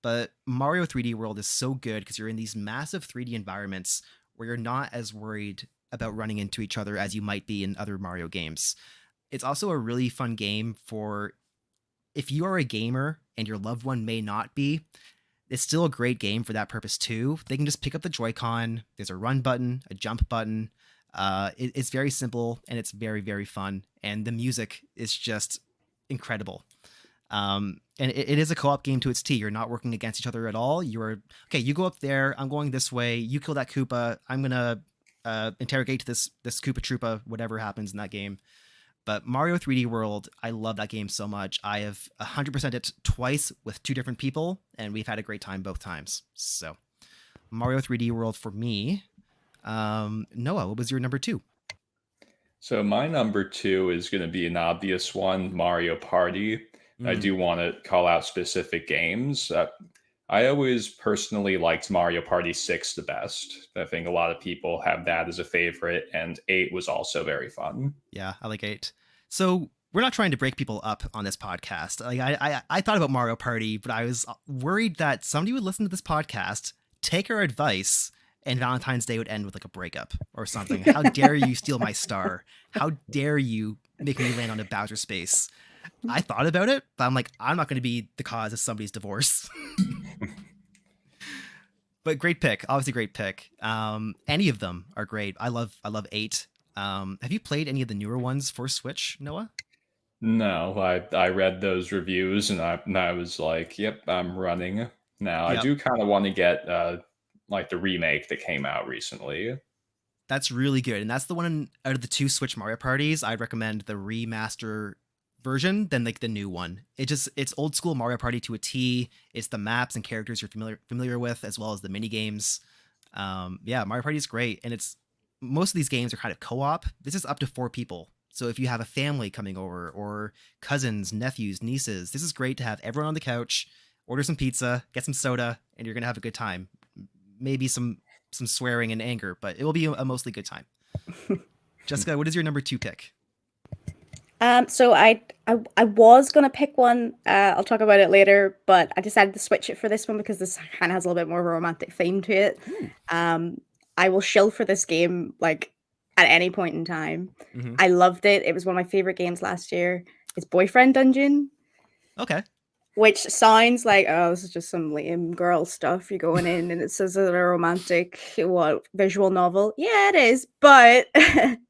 But Mario 3D World is so good because you're in these massive 3D environments where you're not as worried about running into each other as you might be in other Mario games. It's also a really fun game for if you are a gamer and your loved one may not be. It's still a great game for that purpose too. They can just pick up the Joy-Con. There's a run button, a jump button. It's very simple and it's very, very fun. And the music is just incredible. And it is a co-op game to its T. You're not working against each other at all. You are okay. You go up there. I'm going this way. You kill that Koopa. I'm gonna interrogate this Koopa Troopa. Whatever happens in that game. But Mario 3D World, I love that game so much. I have 100% it twice with two different people, and we've had a great time both times. So Mario 3D World for me. Noah, what was your number two? So my number two is going to be an obvious one, Mario Party. I Mm, do want to call out specific games. I always personally liked Mario Party 6 the best. I think a lot of people have that as a favorite, and 8 was also very fun. yeah, I like 8. So we're not trying to break people up on this podcast. Like I thought about Mario Party, but I was worried that somebody would listen to this podcast, take our advice, and Valentine's Day would end with like a breakup or something. How dare you steal my star? How dare you make me land on a Bowser space? I thought about it, but I'm like, I'm not going to be the cause of somebody's divorce. But great pick, obviously great pick. Any of them are great. I love 8. Have you played any of the newer ones for Switch, Noah? No, I read those reviews and I was like, yep, I'm running. Now, I Yep. do kind of want to get like the remake that came out recently. That's really good. And that's the one out of the two Switch Mario parties, I'd recommend the remaster version than like the new one. It's old school Mario Party to a T. It's the maps and characters you're familiar with as well as the mini games. Yeah, Mario Party is great and it's most of these games are kind of co-op. This is up to 4 people. So if you have a family coming over or cousins, nephews, nieces, this is great to have everyone on the couch, order some pizza, get some soda, and you're gonna have a good time. Maybe some swearing and anger, but it will be a mostly good time. Jessica, what is your number 2 pick? So I was gonna pick one. I'll talk about it later, but I decided to switch it for this one because this kind of has a little bit more of a romantic theme to it. Ooh. I will shill for this game like at any point in time. Mm-hmm. I loved it. It was one of my favorite games last year. It's Boyfriend Dungeon. Okay. Which sounds like, oh, this is just some lame girl stuff. You're going in and it says it's a romantic visual novel. Yeah, it is, but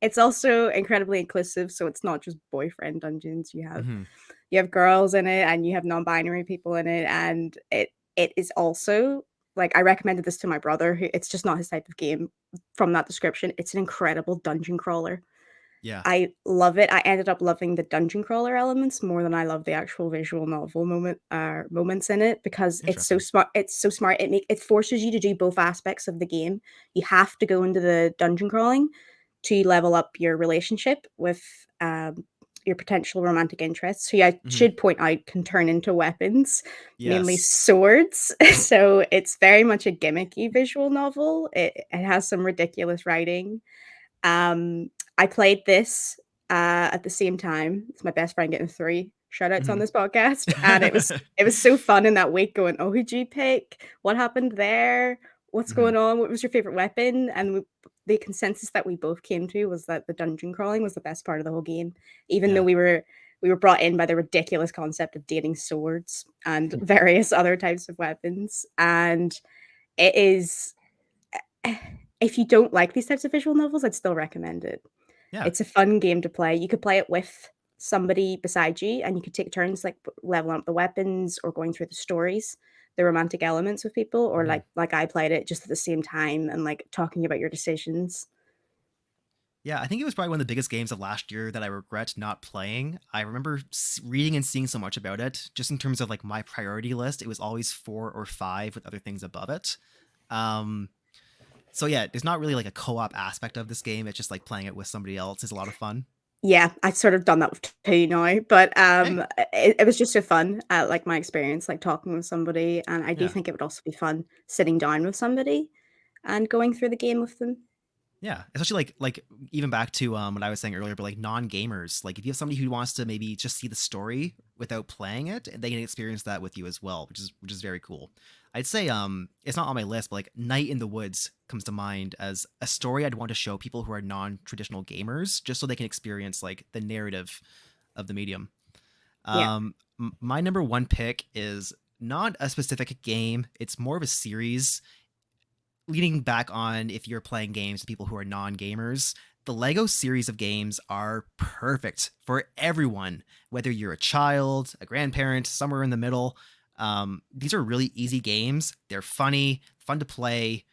it's also incredibly inclusive. So it's not just boyfriend dungeons. Mm-hmm. You have girls in it, and you have non-binary people in it, and it is also like I recommended this to my brother. Who it's just not his type of game. From that description, it's an incredible dungeon crawler. Yeah. I love it. I ended up loving the dungeon crawler elements more than I love the actual visual novel moments in it because it's so Interesting. smart. It's so smart. It forces you to do both aspects of the game. You have to go into the dungeon crawling to level up your relationship with your potential romantic interests, who I Mm-hmm. should point out can turn into weapons, mainly Yes. swords. So it's very much a gimmicky visual novel. It has some ridiculous writing. I played this at the same time. It's my best friend getting 3 shout outs on Mm-hmm. this podcast. And it was so fun in that week going, oh, who'd you pick? What happened there? What's Mm-hmm. going on? What was your favorite weapon? And the consensus that we both came to was that the dungeon crawling was the best part of the whole game, even though Yeah. we were brought in by the ridiculous concept of dating swords and various other types of weapons. And it is, if you don't like these types of visual novels, I'd still recommend it. Yeah. It's a fun game to play. You could play it with somebody beside you, and you could take turns like leveling up the weapons or going through the stories, the romantic elements with people, or Mm-hmm. like I played it just at the same time and like talking about your decisions. Yeah, I think it was probably one of the biggest games of last year that I regret not playing. I remember reading and seeing so much about it. Just in terms of like my priority list, it was always 4 or 5 with other things above it. Um, so yeah, there's not really like a co-op aspect of this game. It's just like playing it with somebody else is a lot of fun. Yeah, I've sort of done that with 2 now, but Hey, it was just so fun. Like my experience, like talking with somebody, and I do yeah, think it would also be fun sitting down with somebody and going through the game with them. yeah. Especially like even back to what I was saying earlier, but like non-gamers, like if you have somebody who wants to maybe just see the story without playing it, they can experience that with you as well, which is very cool. I'd say it's not on my list, but like Night in the Woods comes to mind as a story I'd want to show people who are non-traditional gamers, just so they can experience like the narrative of the medium. Yeah. My number 1 pick is not a specific game; it's more of a series leaning back on if you're playing games with people who are non-gamers. The Lego series of games are perfect for everyone, whether you're a child, a grandparent, somewhere in the middle. These are really easy games. They're funny, fun to play.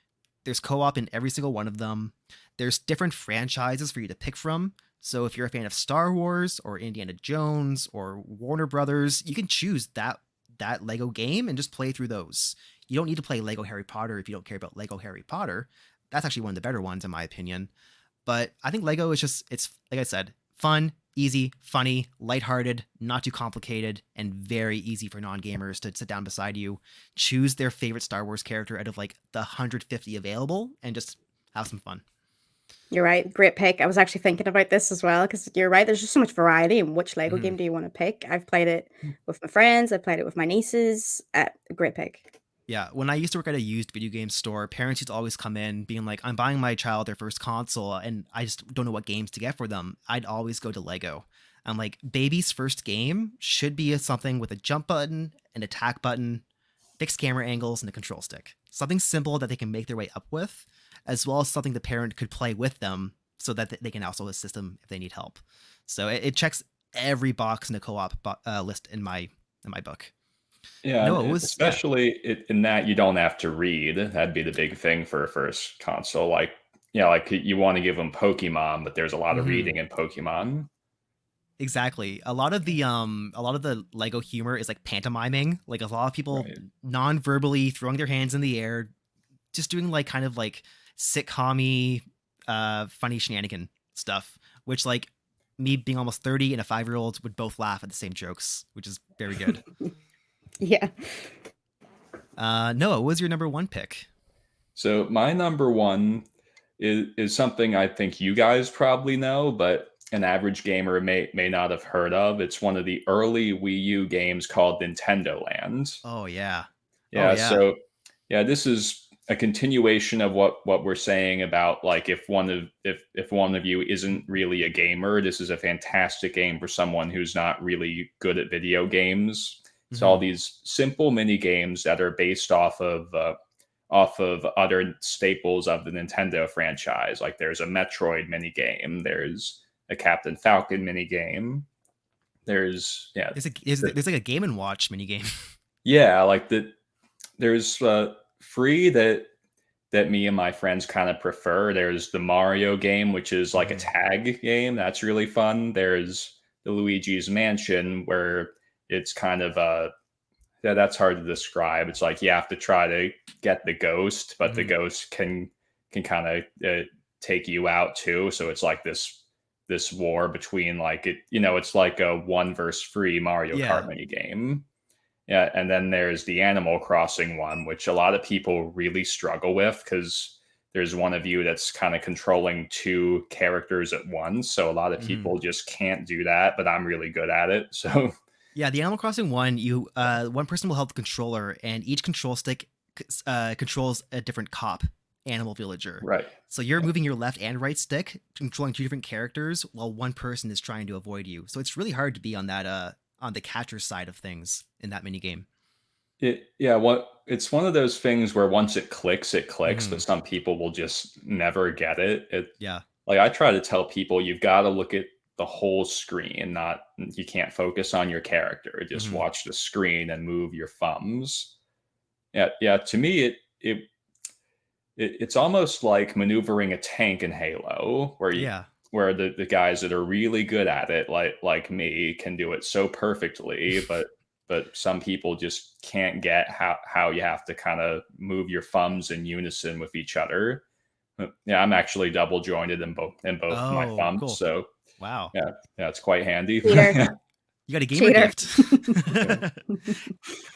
There's co-op in every single one of them. There's different franchises for you to pick from. So if you're a fan of Star Wars or Indiana Jones or Warner Brothers, you can choose that Lego game and just play through those. You don't need to play Lego Harry Potter if you don't care about Lego Harry Potter. That's actually one of the better ones in my opinion. But I think Lego is just, it's like I said, fun, easy, funny, lighthearted, not too complicated, and very easy for non-gamers to sit down beside you, choose their favorite Star Wars character out of like the 150 available, and just have some fun. You're right. Great pick. I was actually thinking about this as well because you're right. There's just so much variety in which Lego Mhm. game do you want to pick. I've played it with my friends. I've played it with my nieces. Great pick. Yeah, when I used to work at a used video game store, parents used to always come in being like, I'm buying my child their first console and I just don't know what games to get for them. I'd always go to Lego. I'm like, baby's first game should be something with a jump button, an attack button, fixed camera angles, and a control stick. Something simple that they can make their way up with, as well as something the parent could play with them so that they can also assist them if they need help. So it checks every box in the co-op list in my book. Yeah, No, it was yeah. especially in that you don't have to read. That'd be the big thing for a first console. Like, yeah, like you want to give them Pokemon, but there's a lot of Mhm. reading in Pokemon. Exactly. A lot of the Lego humor is like pantomiming. Like a lot of people Right. non-verbally throwing their hands in the air, just doing like kind of like sitcom-y funny shenanigan stuff, which like me being almost 30 and a 5-year-old would both laugh at the same jokes, which is very good. Yeah. Noah, what was your number one pick? So my number one is something I think you guys probably know, but an average gamer may not have heard of. It's one of the early Wii U games called Nintendo Land. Oh yeah. Oh Yeah, yeah. so yeah, this is a continuation of what we're saying about like if one of you isn't really a gamer, this is a fantastic game for someone who's not really good at video games. It's all these simple mini games that are based off of other staples of the Nintendo franchise. Like there's a Metroid mini game, there's a Captain Falcon mini game. There's There's like a Game and Watch mini game. yeah, like there's free that me and my friends kind of prefer. There's the Mario game, which is like a tag game. That's really fun. There's the Luigi's Mansion, where it's kind of yeah, that's hard to describe. It's like you have to try to get the ghost, but the ghost can kind of take you out too. So it's like this war between like it, it's like a 1 versus 3 Mario Kart mini game. Yeah, and then there's the Animal Crossing one, which a lot of people really struggle with because there's one of you that's kind of controlling 2 characters at once. So a lot of people just can't do that, but I'm really good at it. So yeah, the Animal Crossing one, one person will hold the controller, and each control stick controls a different cop animal villager. right. So you're moving your left and right stick, controlling 2 different characters, while one person is trying to avoid you. So it's really hard to be on that on the catcher side of things in that mini game. It's one of those things where once it clicks, but some people will just never get it. Yeah. Like I try to tell people, you've got to look at the whole screen, you can't focus on your character. Just watch the screen and move your thumbs. Yeah. To me, it's almost like maneuvering a tank in Halo, where the guys that are really good at it, like me, can do it so perfectly, but some people just can't get how you have to kind of move your thumbs in unison with each other. Yeah, I'm actually double jointed in both of my thumbs, cool. so wow, yeah, it's quite handy. You got a gamer Cheater. gift.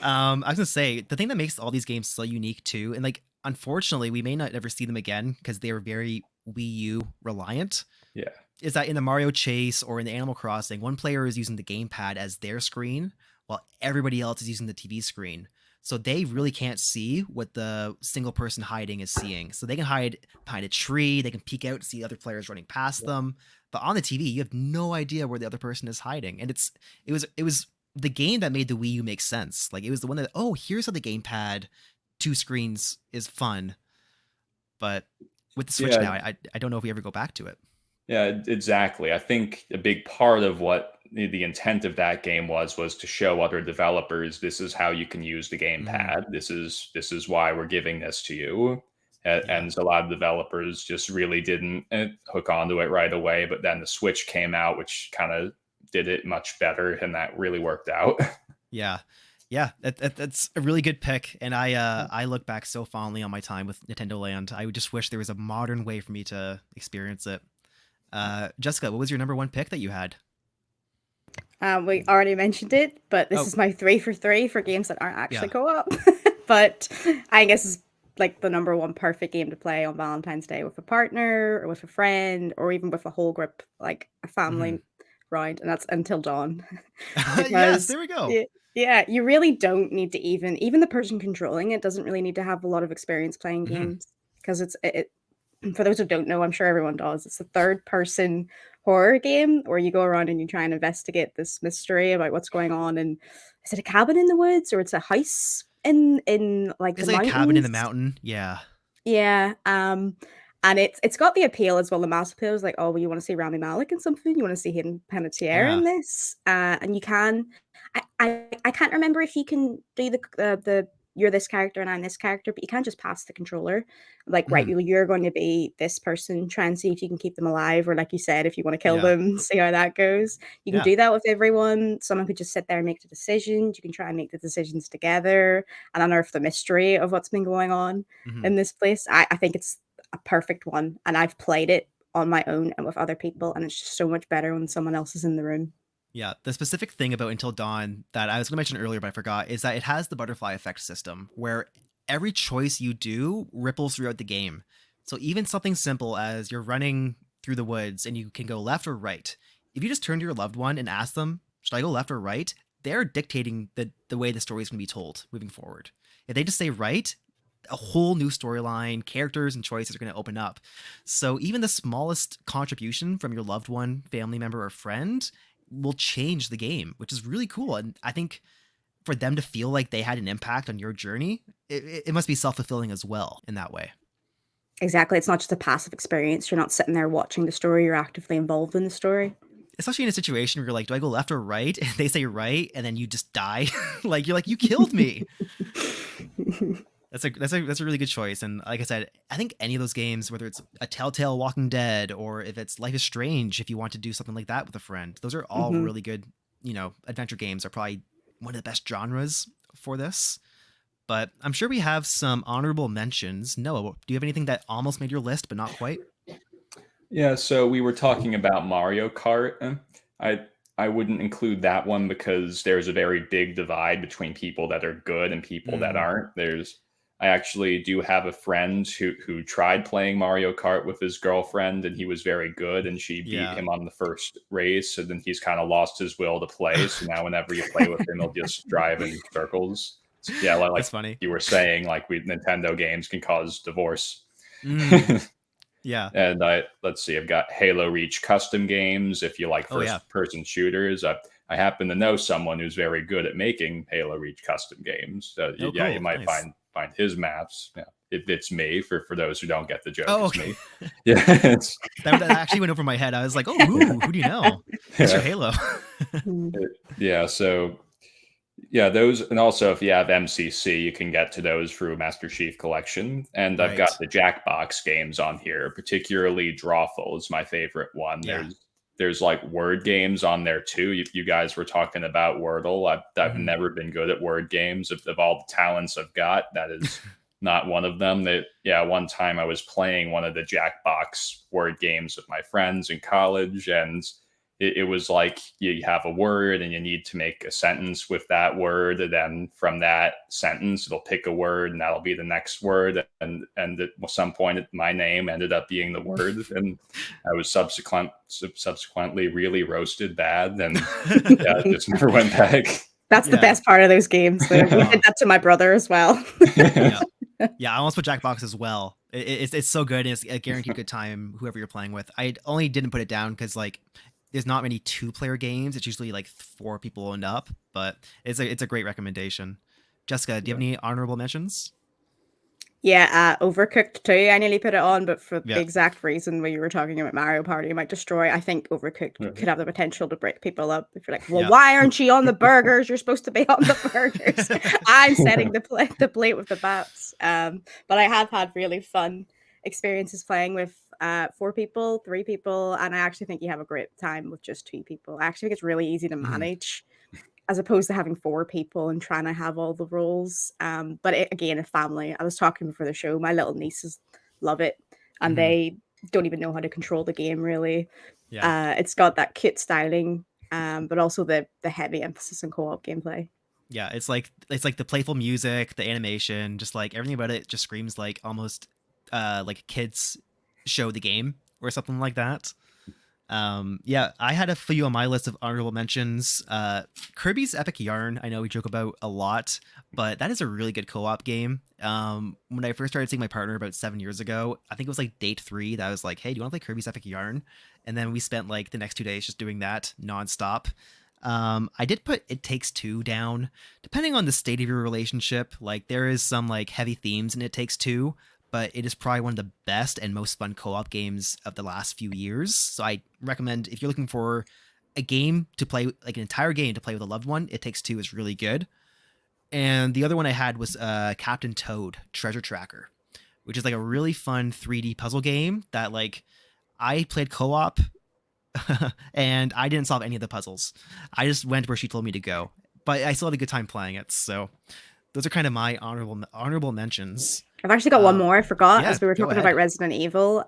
I was gonna say the thing that makes all these games so unique too, and like unfortunately we may not ever see them again because they were very Wii U reliant. Yeah, is that in the Mario Chase or in the Animal Crossing, one player is using the gamepad as their screen while everybody else is using the TV screen. So they really can't see what the single person hiding is seeing. So they can hide behind a tree, they can peek out to see other players running past them. But on the TV, you have no idea where the other person is hiding. And it was the game that made the Wii U make sense. Like it was the one that, oh, here's how the gamepad 2 screens is fun. But with the Switch now, I don't know if we ever go back to it. Yeah, exactly. I think a big part of what the intent of that game was to show other developers this is how you can use the gamepad. This is why we're giving this to you. And a lot of developers just really didn't hook onto it right away. But then the Switch came out, which kind of did it much better, and that really worked out. Yeah. That's a really good pick, and I look back so fondly on my time with Nintendo Land. I would just wish there was a modern way for me to experience it. Jessica, what was your number one pick that you had? We already mentioned it, but this is my 3 for 3 for games that aren't actually co-op. But I guess it's like the number one perfect game to play on Valentine's Day with a partner or with a friend or even with a whole group, like a family round, and that's Until Dawn. Yes, there we go. Yeah, you really don't need to even the person controlling it doesn't really need to have a lot of experience playing games because it for those who don't know, I'm sure everyone does. It's a third-person horror game where you go around and you try and investigate this mystery about what's going on. And is it a cabin in the woods or it's a house in like it's the like mountains? A cabin in the mountain. Yeah. Yeah. And it's got the appeal as well. The mass appeal is like, oh, well, you want to see Rami Malek in something? You want to see Hayden Panettiere in this? And you can. I can't remember if you can do the you're this character and I'm this character, but you can't just pass the controller. Like, right, you're going to be this person, try and see if you can keep them alive, or like you said, if you want to kill them, see how that goes. You can do that with everyone. Someone could just sit there and make the decisions. You can try and make the decisions together and unearth the mystery of what's been going on in this place. I think it's a perfect one, and I've played it on my own and with other people, and it's just so much better when someone else is in the room. Yeah, the specific thing about Until Dawn that I was going to mention earlier but I forgot is that it has the butterfly effect system where every choice you do ripples throughout the game. So even something simple as you're running through the woods and you can go left or right. If you just turn to your loved one and ask them, should I go left or right? They're dictating the way the story is going to be told moving forward. If they just say right, a whole new storyline, characters, and choices are going to open up. So even the smallest contribution from your loved one, family member, or friend will change the game, which is really cool. And I think for them to feel like they had an impact on your journey, it must be self-fulfilling as well in that way. Exactly. It's not just a passive experience. You're not sitting there watching the story. You're actively involved in the story. Especially in a situation where you're like, do I go left or right? And they say right, and then you just die. Like, you're like, you killed me. That's a really good choice. And like I said, I think any of those games, whether it's a Telltale Walking Dead or if it's Life is Strange, if you want to do something like that with a friend, those are all really good, adventure games are probably one of the best genres for this. But I'm sure we have some honorable mentions. Noah, do you have anything that almost made your list, but not quite? Yeah, so we were talking about Mario Kart. I wouldn't include that one because there's a very big divide between people that are good and people that aren't. I actually do have a friend who tried playing Mario Kart with his girlfriend, and he was very good, and she beat him on the first race, and then he's kind of lost his will to play. So now whenever you play with him, he'll just drive in circles. So, yeah, like that's funny. You were saying, like Nintendo games can cause divorce. Yeah. And let's see, I've got Halo Reach custom games. If you like first-person shooters, I happen to know someone who's very good at making Halo Reach custom games. Cool. You might find his maps. Yeah, it's me for those who don't get the joke. Oh, okay. It's me. Yeah, that actually went over my head. I was like, oh, who do you know? It's your Halo. Yeah. So. Yeah, those, and also if you have MCC, you can get to those through Master Chief Collection. And I've got the Jackbox games on here, particularly Drawful is my favorite one. Yeah. There's like word games on there too. You guys were talking about Wordle. I've never been good at word games. Of all the talents I've got, that is not one of them. One time I was playing one of the Jackbox word games with my friends in college, and it was like you have a word and you need to make a sentence with that word. And then from that sentence, it'll pick a word and that'll be the next word. And at some point, my name ended up being the word. And I was subsequently really roasted bad. And it just never went back. That's the best part of those games. We did that to my brother as well. Yeah, I almost put Jackbox as well. It's so good. It's a guaranteed good time, whoever you're playing with. I only didn't put it down because there's not many 2-player games. It's usually 4 people and up, but it's a great recommendation. Jessica, do you have any honorable mentions? Yeah, Overcooked too. I nearly put it on, but for the exact reason where you were talking about Mario Party might destroy, I think Overcooked could have the potential to break people up. If you're like, well, why aren't you on the burgers? You're supposed to be on the burgers. I'm setting the plate with the bats. But I have had really fun experiences playing with 4 people, 3 people, and I actually think you have a great time with just 2 people. I actually think it's really easy to manage as opposed to having 4 people and trying to have all the roles. But again, a family. I was talking before the show, my little nieces love it, and they don't even know how to control the game really. It's got that cute styling, but also the heavy emphasis on co-op gameplay. Yeah, it's like the playful music, the animation, just like everything about it just screams like almost like kids show the game or something like that. I had a few on my list of honorable mentions. Kirby's Epic Yarn, I know we joke about a lot, but that is a really good co-op game. When I first started seeing my partner about 7 years ago, I think it was like date 3 that I was like, hey, do you want to play Kirby's Epic Yarn? And then we spent the next 2 days just doing that nonstop. I did put It Takes Two down, depending on the state of your relationship. There is some heavy themes in It Takes Two, but it is probably one of the best and most fun co-op games of the last few years. So I recommend, if you're looking for a game to play, an entire game to play with a loved one, It Takes Two is really good. And the other one I had was Captain Toad Treasure Tracker, which is a really fun 3D puzzle game that I played co-op and I didn't solve any of the puzzles. I just went where she told me to go, but I still had a good time playing it. So those are kind of my honorable mentions. I've actually got one more I forgot as we were talking about Resident Evil.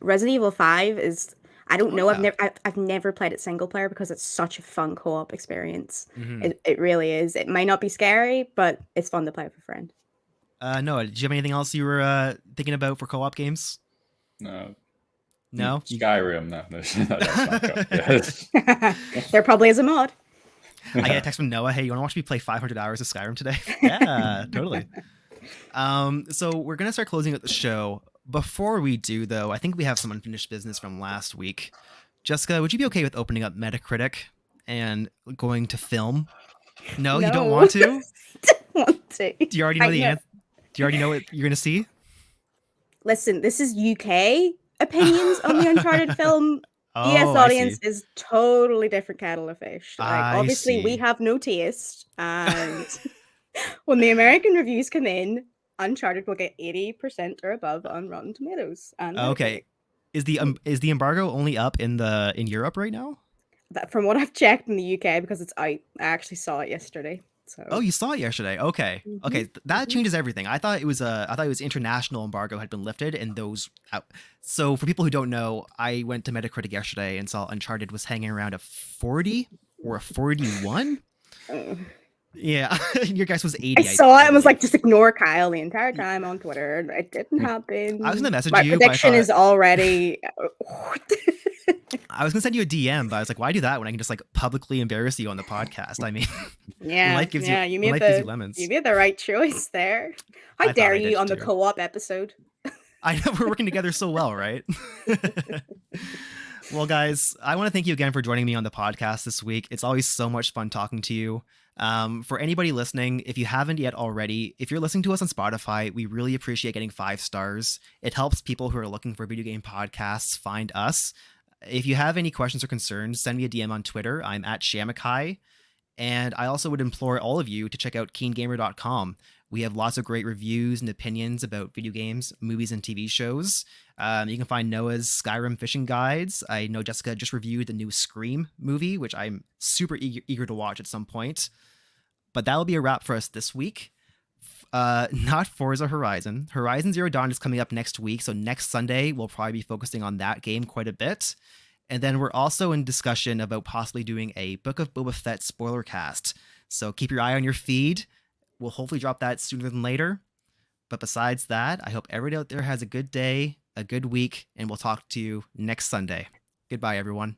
Resident Evil 5 is, I don't know, yeah. I've never played it single player because it's such a fun co-op experience. Mhm. It really is. It might not be scary, but it's fun to play with a friend. Noah, did you have anything else you were thinking about for co-op games? No. No? Skyrim. No, that's not good. Yes. There probably is a mod. I get a text from Noah, hey, you want to watch me play 500 hours of Skyrim today? Yeah, totally. So we're going to start closing out the show. Before we do, though, I think we have some unfinished business from last week. Jessica, would you be okay with opening up Metacritic and going to film? No, you don't want to? Don't want to. Do you already know the answer? Do you already know what you're going to see? Listen, this is UK opinions on the Uncharted film. US Oh, I audience see. is totally different kettle of fish. Like, I obviously, we see. have no taste, and when the American reviews come in, Uncharted will get 80% or above on Rotten Tomatoes and Okay. Metacritic. Is the embargo only up in Europe right now? That, from what I've checked in the UK, because it's out, I actually saw it yesterday. So. Oh, you saw it yesterday. Okay. Okay, that changes everything. I thought it was international embargo had been lifted and those out. So for people who don't know, I went to Metacritic yesterday and saw Uncharted was hanging around a 40 or a 41. Yeah, your guess was 80. I saw it and was like, just ignore Kyle the entire time on Twitter. It didn't happen. I was gonna message My you. prediction is already. I was gonna send you a DM, but I was like, why do that when I can just like publicly embarrass you on the podcast? I mean, yeah, life gives you you lemons. You made the right choice there. How dare you on the co-op episode? I know, we're working together so well, right? Well, guys, I want to thank you again for joining me on the podcast this week. It's always so much fun talking to you. For anybody listening, if you haven't yet already, if you're listening to us on Spotify, we really appreciate getting 5 stars. It helps people who are looking for video game podcasts find us. If you have any questions or concerns, send me a DM on Twitter. I'm at Shamakai. And I also would implore all of you to check out KeenGamer.com. We have lots of great reviews and opinions about video games, movies, and TV shows. You can find Noah's Skyrim fishing guides. I know Jessica just reviewed the new Scream movie, which I'm super eager to watch at some point. But that'll be a wrap for us this week. Not Forza Horizon. Horizon Zero Dawn is coming up next week, so next Sunday we'll probably be focusing on that game quite a bit. And then we're also in discussion about possibly doing a Book of Boba Fett spoiler cast. So keep your eye on your feed. We'll hopefully drop that sooner than later. But besides that, I hope everybody out there has a good day, a good week, and we'll talk to you next Sunday. Goodbye, everyone.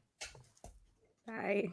Bye.